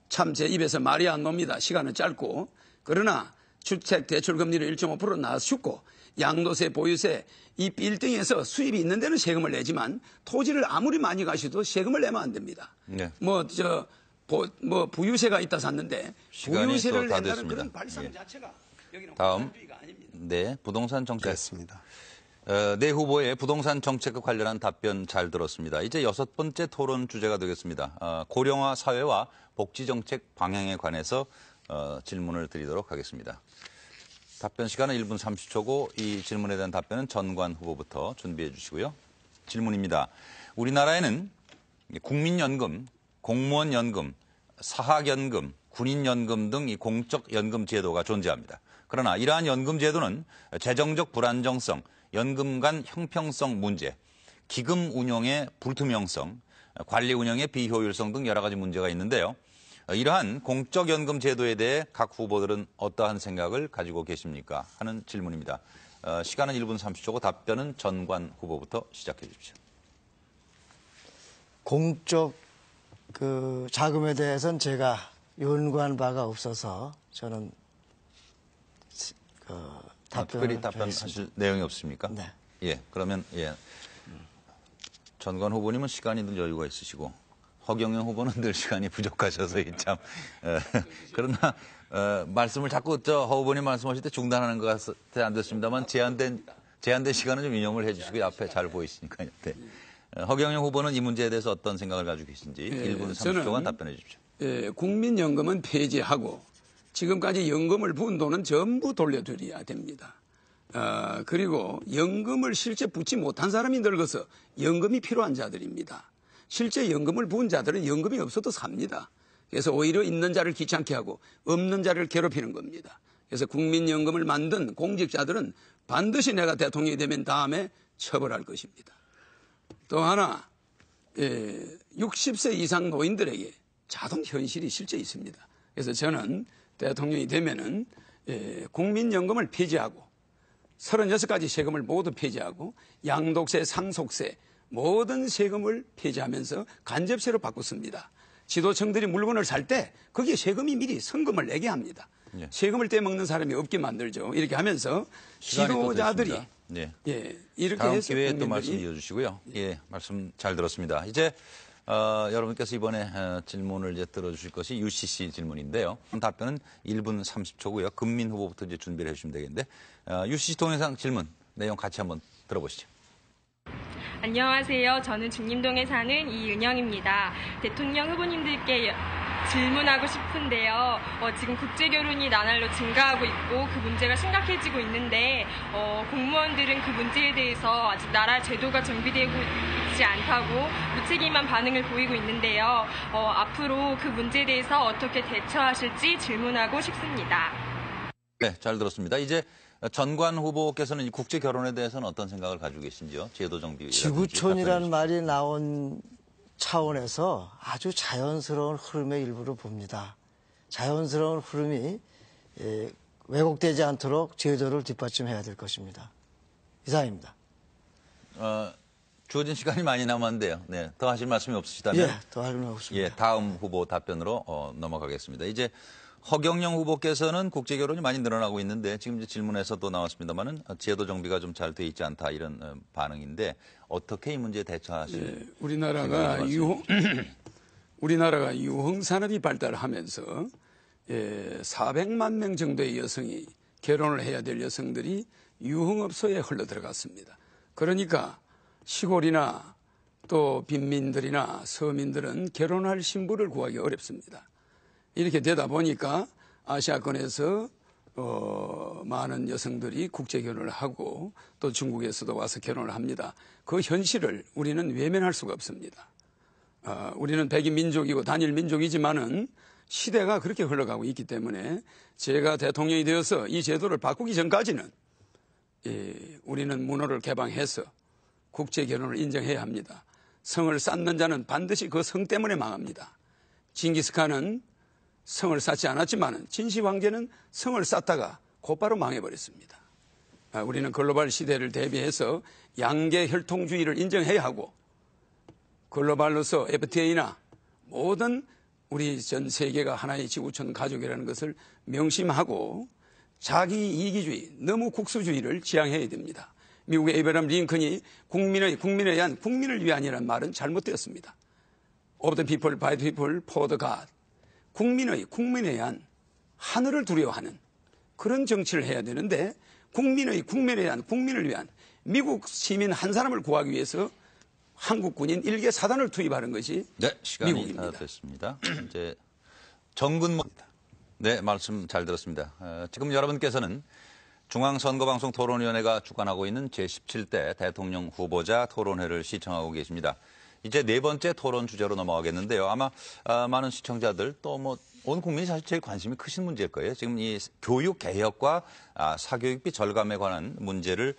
참 제 입에서 말이 안 놉니다. 시간은 짧고. 그러나 주택 대출금리를 1.5% 낮추고 양도세, 보유세 이 빌딩에서 수입이 있는 데는 세금을 내지만 토지를 아무리 많이 가셔도 세금을 내면 안 됩니다. 네. 부유세가 있다 샀는데 부유세를 낸다는 그런 발상 예. 자체가 여기는 다음 호남주의가 아닙니다. 네, 부동산 정책. 됐습니다. 네 후보의 부동산 정책과 관련한 답변 잘 들었습니다. 이제 6번째 토론 주제가 되겠습니다. 고령화 사회와 복지 정책 방향에 관해서 질문을 드리도록 하겠습니다. 답변 시간은 1분 30초고 이 질문에 대한 답변은 전관 후보부터 준비해 주시고요. 질문입니다. 우리나라에는 국민연금, 공무원연금, 사학연금, 군인연금 등 이 공적연금 제도가 존재합니다. 그러나 이러한 연금 제도는 재정적 불안정성, 연금 간 형평성 문제, 기금 운영의 불투명성, 관리 운영의 비효율성 등 여러 가지 문제가 있는데요. 이러한 공적연금 제도에 대해 각 후보들은 어떠한 생각을 가지고 계십니까? 하는 질문입니다. 시간은 1분 30초고 답변은 전관 후보부터 시작해 주십시오. 공적 자금에 대해서는 제가 연구한 바가 없어서 저는 특별히 답변하실 내용이 없습니까? 네. 예, 그러면 전관 후보님은 시간이 늘 여유가 있으시고 허경영 후보는 늘 시간이 부족하셔서 참 그러나 말씀을 자꾸 허 후보님 말씀하실 때 중단하는 것 같아 안 됐습니다만 제한된 시간은 좀 유념을 해주시고 앞에 잘 보이시니까요. 네. 허경영 후보는 이 문제에 대해서 어떤 생각을 가지고 계신지 1분 30초간 답변해 주십시오. 국민연금은 폐지하고 지금까지 연금을 부은 돈은 전부 돌려드려야 됩니다. 그리고 연금을 실제 붙지 못한 사람이 늙어서 연금이 필요한 자들입니다. 실제 연금을 부은 자들은 연금이 없어도 삽니다. 그래서 오히려 있는 자를 귀찮게 하고 없는 자를 괴롭히는 겁니다. 그래서 국민연금을 만든 공직자들은 반드시 내가 대통령이 되면 다음에 처벌할 것입니다. 또 하나 60세 이상 노인들에게 자동 현실이 실제 있습니다. 그래서 저는 대통령이 되면은 국민연금을 폐지하고 36가지 세금을 모두 폐지하고 양도세, 상속세 모든 세금을 폐지하면서 간접세로 바꿨습니다. 지도층들이 물건을 살 때 거기에 세금이 미리 성금을 내게 합니다. 예. 세금을 떼먹는 사람이 없게 만들죠. 이렇게 하면서 시간이 또 지도자들이 됐습니다. 네. 이렇게 다음 해서 기회에 또 국민들이 말씀 이어주시고요. 예, 말씀 잘 들었습니다. 이제 여러분께서 이번에 질문을 이제 들어주실 것이 UCC 질문인데요. 답변은 1분 30초고요. 금민 후보부터 이제 준비를 해주시면 되겠는데 UCC 동영상 질문 내용 같이 한번 들어보시죠. 안녕하세요. 저는 중림동에 사는 이은영입니다. 대통령 후보님들께 질문하고 싶은데요. 지금 국제결혼이 나날로 증가하고 있고 그 문제가 심각해지고 있는데 공무원들은 그 문제에 대해서 아직 나라 제도가 정비되고 있지 않다고 무책임한 반응을 보이고 있는데요. 앞으로 그 문제에 대해서 어떻게 대처하실지 질문하고 싶습니다. 네, 잘 들었습니다. 이제 전관 후보께서는 이 국제 결혼에 대해서는 어떤 생각을 가지고 계신지요? 제도 정비. 지구촌이라는 말이 나온 차원에서 아주 자연스러운 흐름의 일부를 봅니다. 자연스러운 흐름이 왜곡되지 않도록 제도를 뒷받침해야 될 것입니다. 이상입니다. 주어진 시간이 많이 남았는데요. 네, 더 하실 말씀이 없으시다면 예, 더 할 말 없습니다. 예, 다음 후보 답변으로 넘어가겠습니다. 이제 허경영 후보께서는 국제 결혼이 많이 늘어나고 있는데 지금 이제 질문에서도 나왔습니다만은 제도 정비가 좀 잘 돼 있지 않다 이런 반응인데 어떻게 이 문제에 대처하실? 우리나라가 유흥 산업이 발달하면서 400만 명 정도의 여성이 결혼을 해야 될 여성들이 유흥업소에 흘러 들어갔습니다. 그러니까 시골이나 또 빈민들이나 서민들은 결혼할 신부를 구하기 어렵습니다. 이렇게 되다 보니까 아시아권에서 많은 여성들이 국제 결혼을 하고 또 중국에서도 와서 결혼을 합니다. 그 현실을 우리는 외면할 수가 없습니다. 우리는 백인 민족이고 단일 민족이지만은 시대가 그렇게 흘러가고 있기 때문에 제가 대통령이 되어서 이 제도를 바꾸기 전까지는 우리는 문호를 개방해서 국제 결혼을 인정해야 합니다. 성을 쌓는 자는 반드시 그 성 때문에 망합니다. 징기스칸은 성을 쌓지 않았지만 진시 황제는 성을 쌓다가 곧바로 망해버렸습니다. 우리는 글로벌 시대를 대비해서 양계 혈통주의를 인정해야 하고 글로벌로서 FTA나 모든 우리 전 세계가 하나의 지구촌 가족이라는 것을 명심하고 자기 이기주의, 너무 국수주의를 지향해야 됩니다. 미국의 에이브라함 링컨이 국민에 의한 국민을 위한이라는 말은 잘못되었습니다. Of the people, by the people, for the God. 국민에 의한 하늘을 두려워하는 그런 정치를 해야 되는데 국민에 의한 국민을 위한 미국 시민 한 사람을 구하기 위해서 한국 군인 1개 사단을 투입하는 것이 네, 시간이 미국입니다. 다 됐습니다. 이제 정근모입니다. 네, 말씀 잘 들었습니다. 지금 여러분께서는 중앙선거방송 토론위원회가 주관하고 있는 제17대 대통령 후보자 토론회를 시청하고 계십니다. 이제 네 번째 토론 주제로 넘어가겠는데요. 아마 많은 시청자들 또 뭐 온 국민이 사실 제일 관심이 크신 문제일 거예요. 지금 이 교육 개혁과 사교육비 절감에 관한 문제를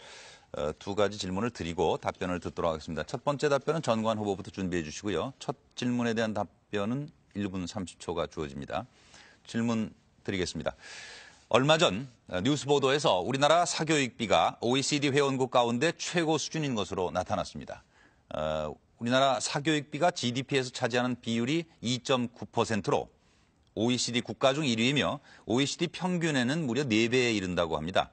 두 가지 질문을 드리고 답변을 듣도록 하겠습니다. 첫 번째 답변은 전관 후보부터 준비해 주시고요. 첫 질문에 대한 답변은 1분 30초가 주어집니다. 질문 드리겠습니다. 얼마 전 뉴스 보도에서 우리나라 사교육비가 OECD 회원국 가운데 최고 수준인 것으로 나타났습니다. 우리나라 사교육비가 GDP에서 차지하는 비율이 2.9%로 OECD 국가 중 1위이며 OECD 평균에는 무려 4배에 이른다고 합니다.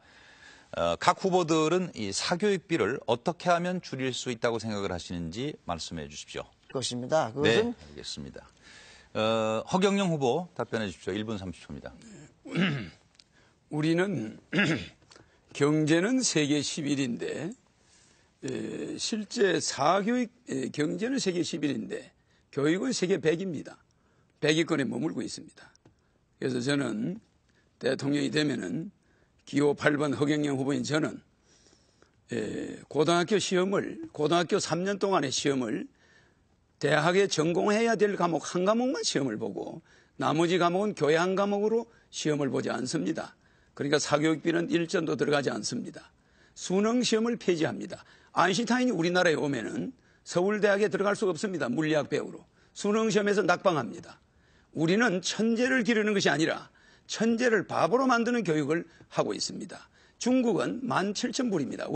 각 후보들은 이 사교육비를 어떻게 하면 줄일 수 있다고 생각을 하시는지 말씀해 주십시오. 것입니다. 그것은 네, 알겠습니다. 허경영 후보 답변해 주십시오. 1분 30초입니다. 우리는 경제는 세계 11인데 실제 사교육 경제는 세계 11인데 교육은 세계 100입니다. 100위권에 머물고 있습니다. 그래서 저는 대통령이 되면은 기호 8번 허경영 후보인 저는 고등학교 3년 동안의 시험을 대학에 전공해야 될 과목 한 과목만 시험을 보고 나머지 과목은 교양 한 과목으로 시험을 보지 않습니다. 그러니까 사교육비는 1전도 들어가지 않습니다. 수능 시험을 폐지합니다. 아인슈타인이 우리나라에 오면은 서울대학에 들어갈 수 없습니다. 물리학 배우로. 수능시험에서 낙방합니다. 우리는 천재를 기르는 것이 아니라 천재를 바보로 만드는 교육을 하고 있습니다. 중국은 17,000불입니다.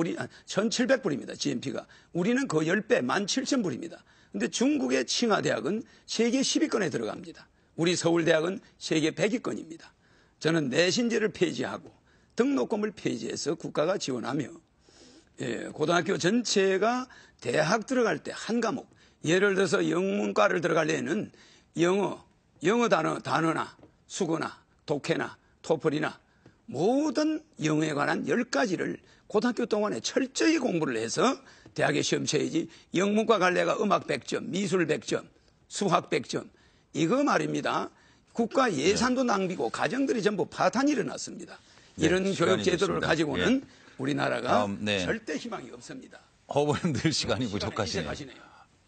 1,700불입니다. GNP가. 우리는 그 10배 17,000불입니다. 근데 중국의 칭화대학은 세계 10위권에 들어갑니다. 우리 서울대학은 세계 100위권입니다. 저는 내신제를 폐지하고 등록금을 폐지해서 국가가 지원하며 고등학교 전체가 대학 들어갈 때 한 과목, 예를 들어서 영문과를 들어가려면 영어 단어나 수거나 독해나 토플이나 모든 영어에 관한 10가지를 고등학교 동안에 철저히 공부를 해서 대학에 시험 쳐야지. 영문과 갈래가 음악 100점, 미술 100점, 수학 100점. 이거 말입니다. 국가 예산도 낭비고 가정들이 전부 파탄이 일어났습니다. 이런 교육 제도를 가지고는 우리나라가 절대 희망이 없습니다. 후보님들 시간이 부족하시네요.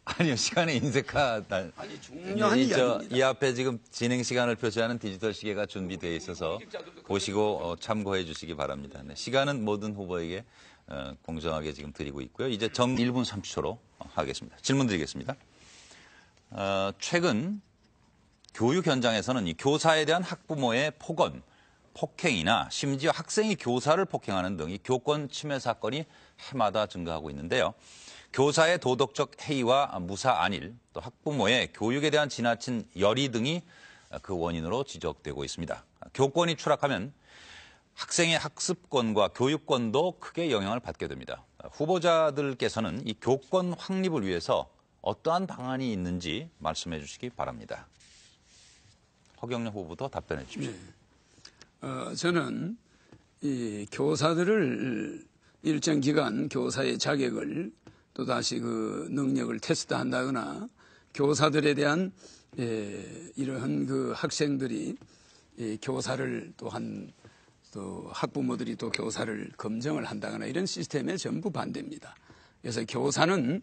아니요, 시간이 인색하. 아니, 중요한 이야기입니다. 이 앞에 지금 진행 시간을 표시하는 디지털 시계가 준비되어 있어서 보시고 참고해 주시기 바랍니다. 네, 시간은 모든 후보에게 공정하게 지금 드리고 있고요. 이제 1분 30초로 하겠습니다. 질문 드리겠습니다. 최근 교육 현장에서는 이 교사에 대한 학부모의 폭언, 폭행이나 심지어 학생이 교사를 폭행하는 등 이 교권 침해 사건이 해마다 증가하고 있는데요. 교사의 도덕적 해이와 무사 안일, 또 학부모의 교육에 대한 지나친 열의 등이 그 원인으로 지적되고 있습니다. 교권이 추락하면 학생의 학습권과 교육권도 크게 영향을 받게 됩니다. 후보자들께서는 이 교권 확립을 위해서 어떠한 방안이 있는지 말씀해 주시기 바랍니다. 허경영 후보부터 답변해 주십시오. 저는 이 교사들을 일정 기간 교사의 자격을 또다시 그 능력을 테스트한다거나 교사들에 대한 이러한 그 학생들이 교사를 또한 또 학부모들이 또 교사를 검증을 한다거나 이런 시스템에 전부 반대입니다. 그래서 교사는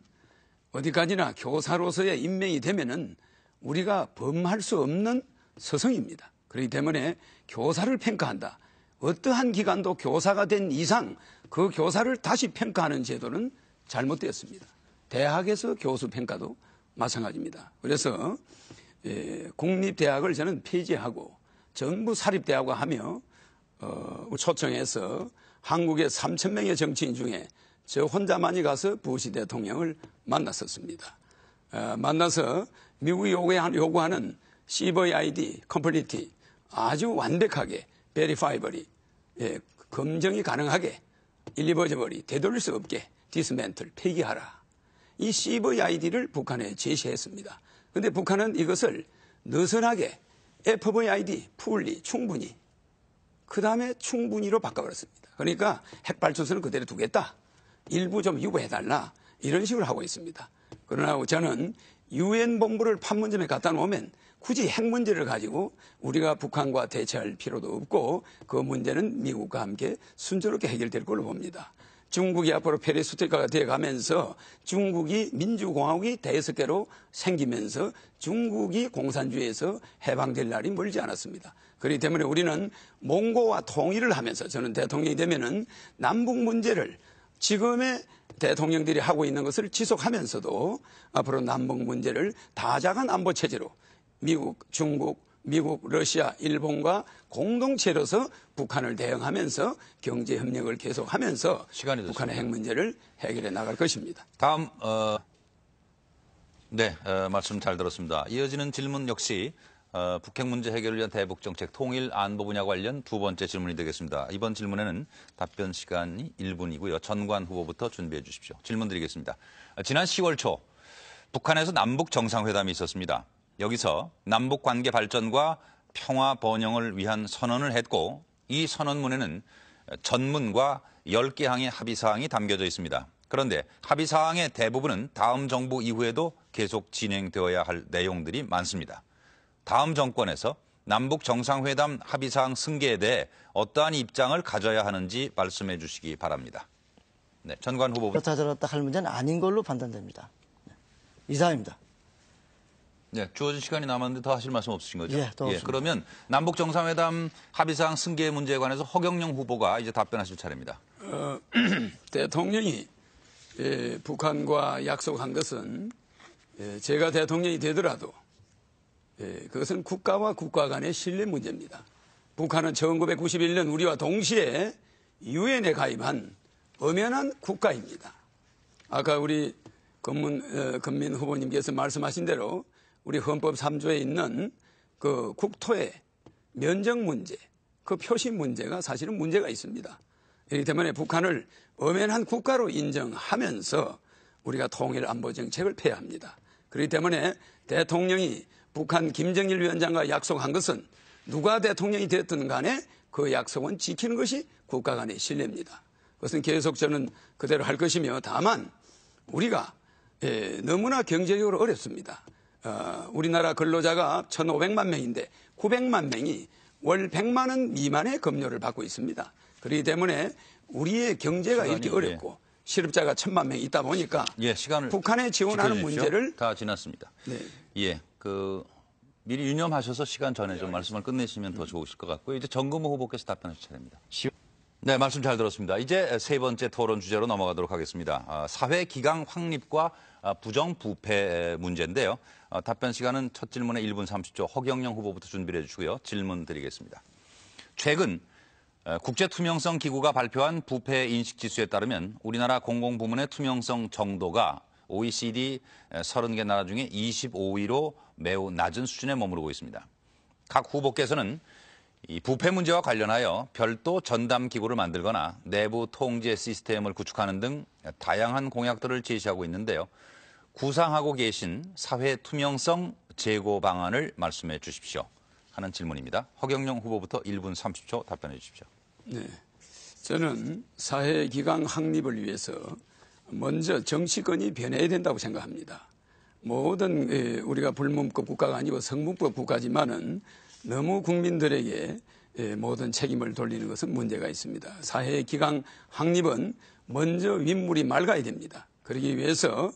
어디까지나 교사로서의 임명이 되면은 우리가 범할 수 없는 서성입니다. 그렇기 때문에 교사를 평가한다. 어떠한 기관도 교사가 된 이상 그 교사를 다시 평가하는 제도는 잘못되었습니다. 대학에서 교수 평가도 마찬가지입니다. 그래서 공립대학을 저는 폐지하고 전부 사립대학화 하며 초청해서 한국의 3,000명의 정치인 중에 저 혼자만이 가서 부시 대통령을 만났었습니다. 만나서 미국이 요구하는 CVID, 컴플리티 아주 완벽하게 베리파이버리 검증이 가능하게 일리버저버리 되돌릴 수 없게 디스멘틀 폐기하라. 이 CVID를 북한에 제시했습니다. 그런데 북한은 이것을 느슨하게 FVID, 풀리, 충분히 그 다음에 충분히로 바꿔버렸습니다. 그러니까 핵발전소는 그대로 두겠다. 일부 좀 유보해달라. 이런 식으로 하고 있습니다. 그러나 저는 UN 본부를 판문점에 갖다 놓으면 굳이 핵 문제를 가지고 우리가 북한과 대처할 필요도 없고 그 문제는 미국과 함께 순조롭게 해결될 걸로 봅니다. 중국이 앞으로 페레스트리카가 되어가면서 중국이 민주공화국이 5개로 생기면서 중국이 공산주의에서 해방될 날이 멀지 않았습니다. 그렇기 때문에 우리는 몽고와 통일을 하면서 저는 대통령이 되면은 남북 문제를 지금의 대통령들이 하고 있는 것을 지속하면서도 앞으로 남북 문제를 다자간 안보 체제로 미국, 중국, 미국, 러시아, 일본과 공동체로서 북한을 대응하면서 경제 협력을 계속하면서 북한의 핵 문제를 해결해 나갈 것입니다. 다음 말씀 잘 들었습니다. 이어지는 질문 역시 북핵 문제 해결을 위한 대북 정책 통일 안보 분야 관련 두 번째 질문이 되겠습니다. 이번 질문에는 답변 시간이 1분이고요. 전관 후보부터 준비해 주십시오. 질문 드리겠습니다. 지난 10월 초 북한에서 남북 정상회담이 있었습니다. 여기서 남북 관계 발전과 평화 번영을 위한 선언을 했고 이 선언문에는 전문과 10개 항의 합의사항이 담겨져 있습니다. 그런데 합의사항의 대부분은 다음 정부 이후에도 계속 진행되어야 할 내용들이 많습니다. 다음 정권에서 남북 정상회담 합의사항 승계에 대해 어떠한 입장을 가져야 하는지 말씀해 주시기 바랍니다. 네, 전관 후보부터. 그렇다 저렇다 할 문제는 아닌 걸로 판단됩니다. 이상입니다. 네, 주어진 시간이 남았는데 더 하실 말씀 없으신 거죠? 예, 더 없습니다. 그러면 남북 정상회담 합의사항 승계 문제에 관해서 허경영 후보가 이제 답변하실 차례입니다. 대통령이 북한과 약속한 것은 제가 대통령이 되더라도 그것은 국가와 국가 간의 신뢰 문제입니다. 북한은 1991년 우리와 동시에 유엔에 가입한 엄연한 국가입니다. 아까 우리 건민 후보님께서 말씀하신 대로 우리 헌법 3조에 있는 그 국토의 면적 문제, 그 표시 문제가 사실은 문제가 있습니다. 그렇기 때문에 북한을 엄연한 국가로 인정하면서 우리가 통일 안보 정책을 펴야 합니다. 그렇기 때문에 대통령이 북한 김정일 위원장과 약속한 것은 누가 대통령이 됐든 간에 그 약속은 지키는 것이 국가 간의 신뢰입니다. 그것은 계속 저는 그대로 할 것이며 다만 우리가 너무나 경제적으로 어렵습니다. 우리나라 근로자가 1,500만 명인데 900만 명이 월 100만 원 미만의 급료를 받고 있습니다. 그렇기 때문에 우리의 경제가 이렇게 어렵고 실업자가 1,000만 명 있다 보니까 시간을 북한에 지원하는 지켜주십시오. 문제를 다 지났습니다. 네. 미리 유념하셔서 시간 전에 좀 말씀을 끝내시면 더 좋으실 것 같고요. 이제 정근모 후보께서 답변하실 차례입니다. 네, 말씀 잘 들었습니다. 이제 세 번째 토론 주제로 넘어가도록 하겠습니다. 사회 기강 확립과 부정부패 문제인데요. 답변 시간은 첫 질문에 1분 30초 허경영 후보부터 준비를 해주시고요. 질문 드리겠습니다. 최근 국제투명성 기구가 발표한 부패 인식 지수에 따르면 우리나라 공공부문의 투명성 정도가 OECD 30개 나라 중에 25위로 매우 낮은 수준에 머무르고 있습니다. 각 후보께서는 이 부패 문제와 관련하여 별도 전담 기구를 만들거나 내부 통제 시스템을 구축하는 등 다양한 공약들을 제시하고 있는데요. 구상하고 계신 사회 투명성 제고 방안을 말씀해 주십시오. 하는 질문입니다. 허경영 후보부터 1분 30초 답변해 주십시오. 네, 저는 사회 기강 확립을 위해서 먼저 정치권이 변해야 된다고 생각합니다. 모든 우리가 불문법 국가가 아니고 성문법 국가지만은 너무 국민들에게 모든 책임을 돌리는 것은 문제가 있습니다. 사회 기강 확립은 먼저 윗물이 맑아야 됩니다. 그러기 위해서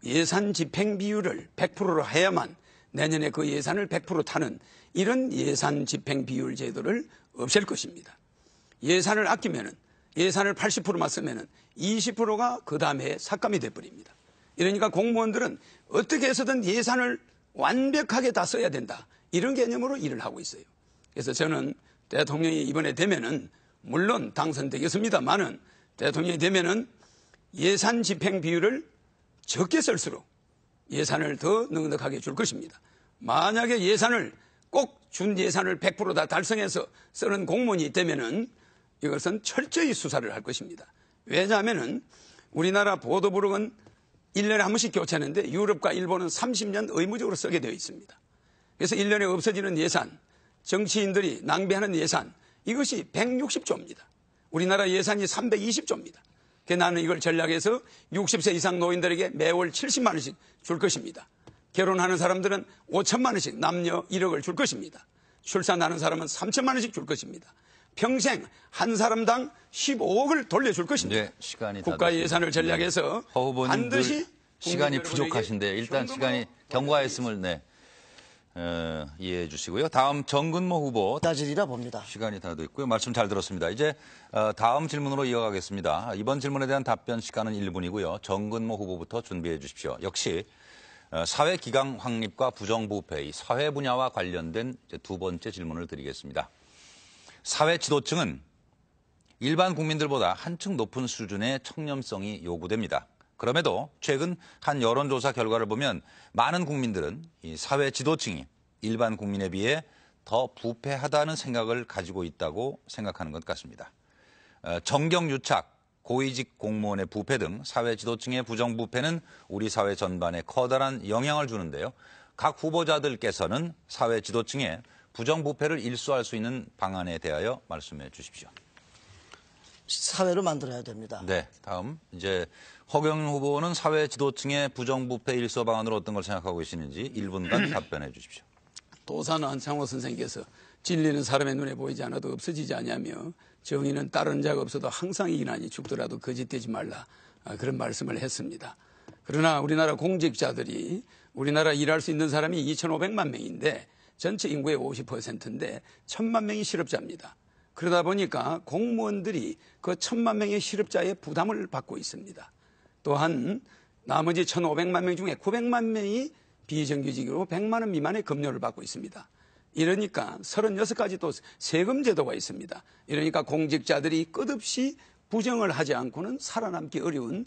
예산 집행 비율을 100%로 해야만 내년에 그 예산을 100% 타는 이런 예산 집행 비율 제도를 없앨 것입니다. 예산을 아끼면은 예산을 80%만 쓰면은 20%가 그 다음에 삭감이 돼버립니다. 이러니까 공무원들은 어떻게 해서든 예산을 완벽하게 다 써야 된다. 이런 개념으로 일을 하고 있어요. 그래서 저는 대통령이 이번에 되면은 물론 당선되겠습니다만은 대통령이 되면은 예산 집행 비율을 적게 쓸수록 예산을 더 넉넉하게 줄 것입니다. 만약에 예산을 꼭 준 예산을 100% 다 달성해서 쓰는 공무원이 있다면은 이것은 철저히 수사를 할 것입니다. 왜냐하면은 우리나라 보도부록은 1년에 한 번씩 교체하는데 유럽과 일본은 30년 의무적으로 쓰게 되어 있습니다. 그래서 1년에 없어지는 예산, 정치인들이 낭비하는 예산, 이것이 160조입니다. 우리나라 예산이 320조입니다. 그래서 나는 이걸 전략해서 60세 이상 노인들에게 매월 70만 원씩 줄 것입니다. 결혼하는 사람들은 5천만 원씩 남녀 1억을 줄 것입니다. 출산하는 사람은 3천만 원씩 줄 것입니다. 평생 한 사람당 15억을 돌려줄 것입니다. 네, 시간이 국가 예산을 전략해서 허 후보님 반드시 시간이 부족하신데 일단 시간이 경과했음을 이해해 주시고요. 다음 정근모 후보 따지리라 봅니다. 시간이 다 됐고요. 말씀 잘 들었습니다. 이제 다음 질문으로 이어가겠습니다. 이번 질문에 대한 답변 시간은 1분이고요. 정근모 후보부터 준비해 주십시오. 역시 사회 기강 확립과 부정부패, 이 사회 분야와 관련된 두 번째 질문을 드리겠습니다. 사회 지도층은 일반 국민들보다 한층 높은 수준의 청렴성이 요구됩니다. 그럼에도 최근 한 여론조사 결과를 보면 많은 국민들은 이 사회 지도층이 일반 국민에 비해 더 부패하다는 생각을 가지고 있다고 생각하는 것 같습니다. 정경유착, 고위직 공무원의 부패 등 사회 지도층의 부정부패는 우리 사회 전반에 커다란 영향을 주는데요. 각 후보자들께서는 사회 지도층의 부정부패를 일소할 수 있는 방안에 대하여 말씀해 주십시오. 사회를 만들어야 됩니다. 네, 다음 이제 허경영 후보는 사회 지도층의 부정부패 일소 방안으로 어떤 걸 생각하고 계시는지 1분간 답변해 주십시오. 도산 안창호 선생께서 진리는 사람의 눈에 보이지 않아도 없어지지 않냐며 정의는 다른 자가 없어도 항상 이기나니 죽더라도 거짓되지 말라 그런 말씀을 했습니다. 그러나 우리나라 공직자들이 우리나라 일할 수 있는 사람이 2,500만 명인데 전체 인구의 50%인데 1,000만 명이 실업자입니다. 그러다 보니까 공무원들이 그 1,000만 명의 실업자의 부담을 받고 있습니다. 또한 나머지 1,500만 명 중에 900만 명이 비정규직으로 100만 원 미만의 급료를 받고 있습니다. 이러니까 36가지 또 세금 제도가 있습니다. 이러니까 공직자들이 끝없이 부정을 하지 않고는 살아남기 어려운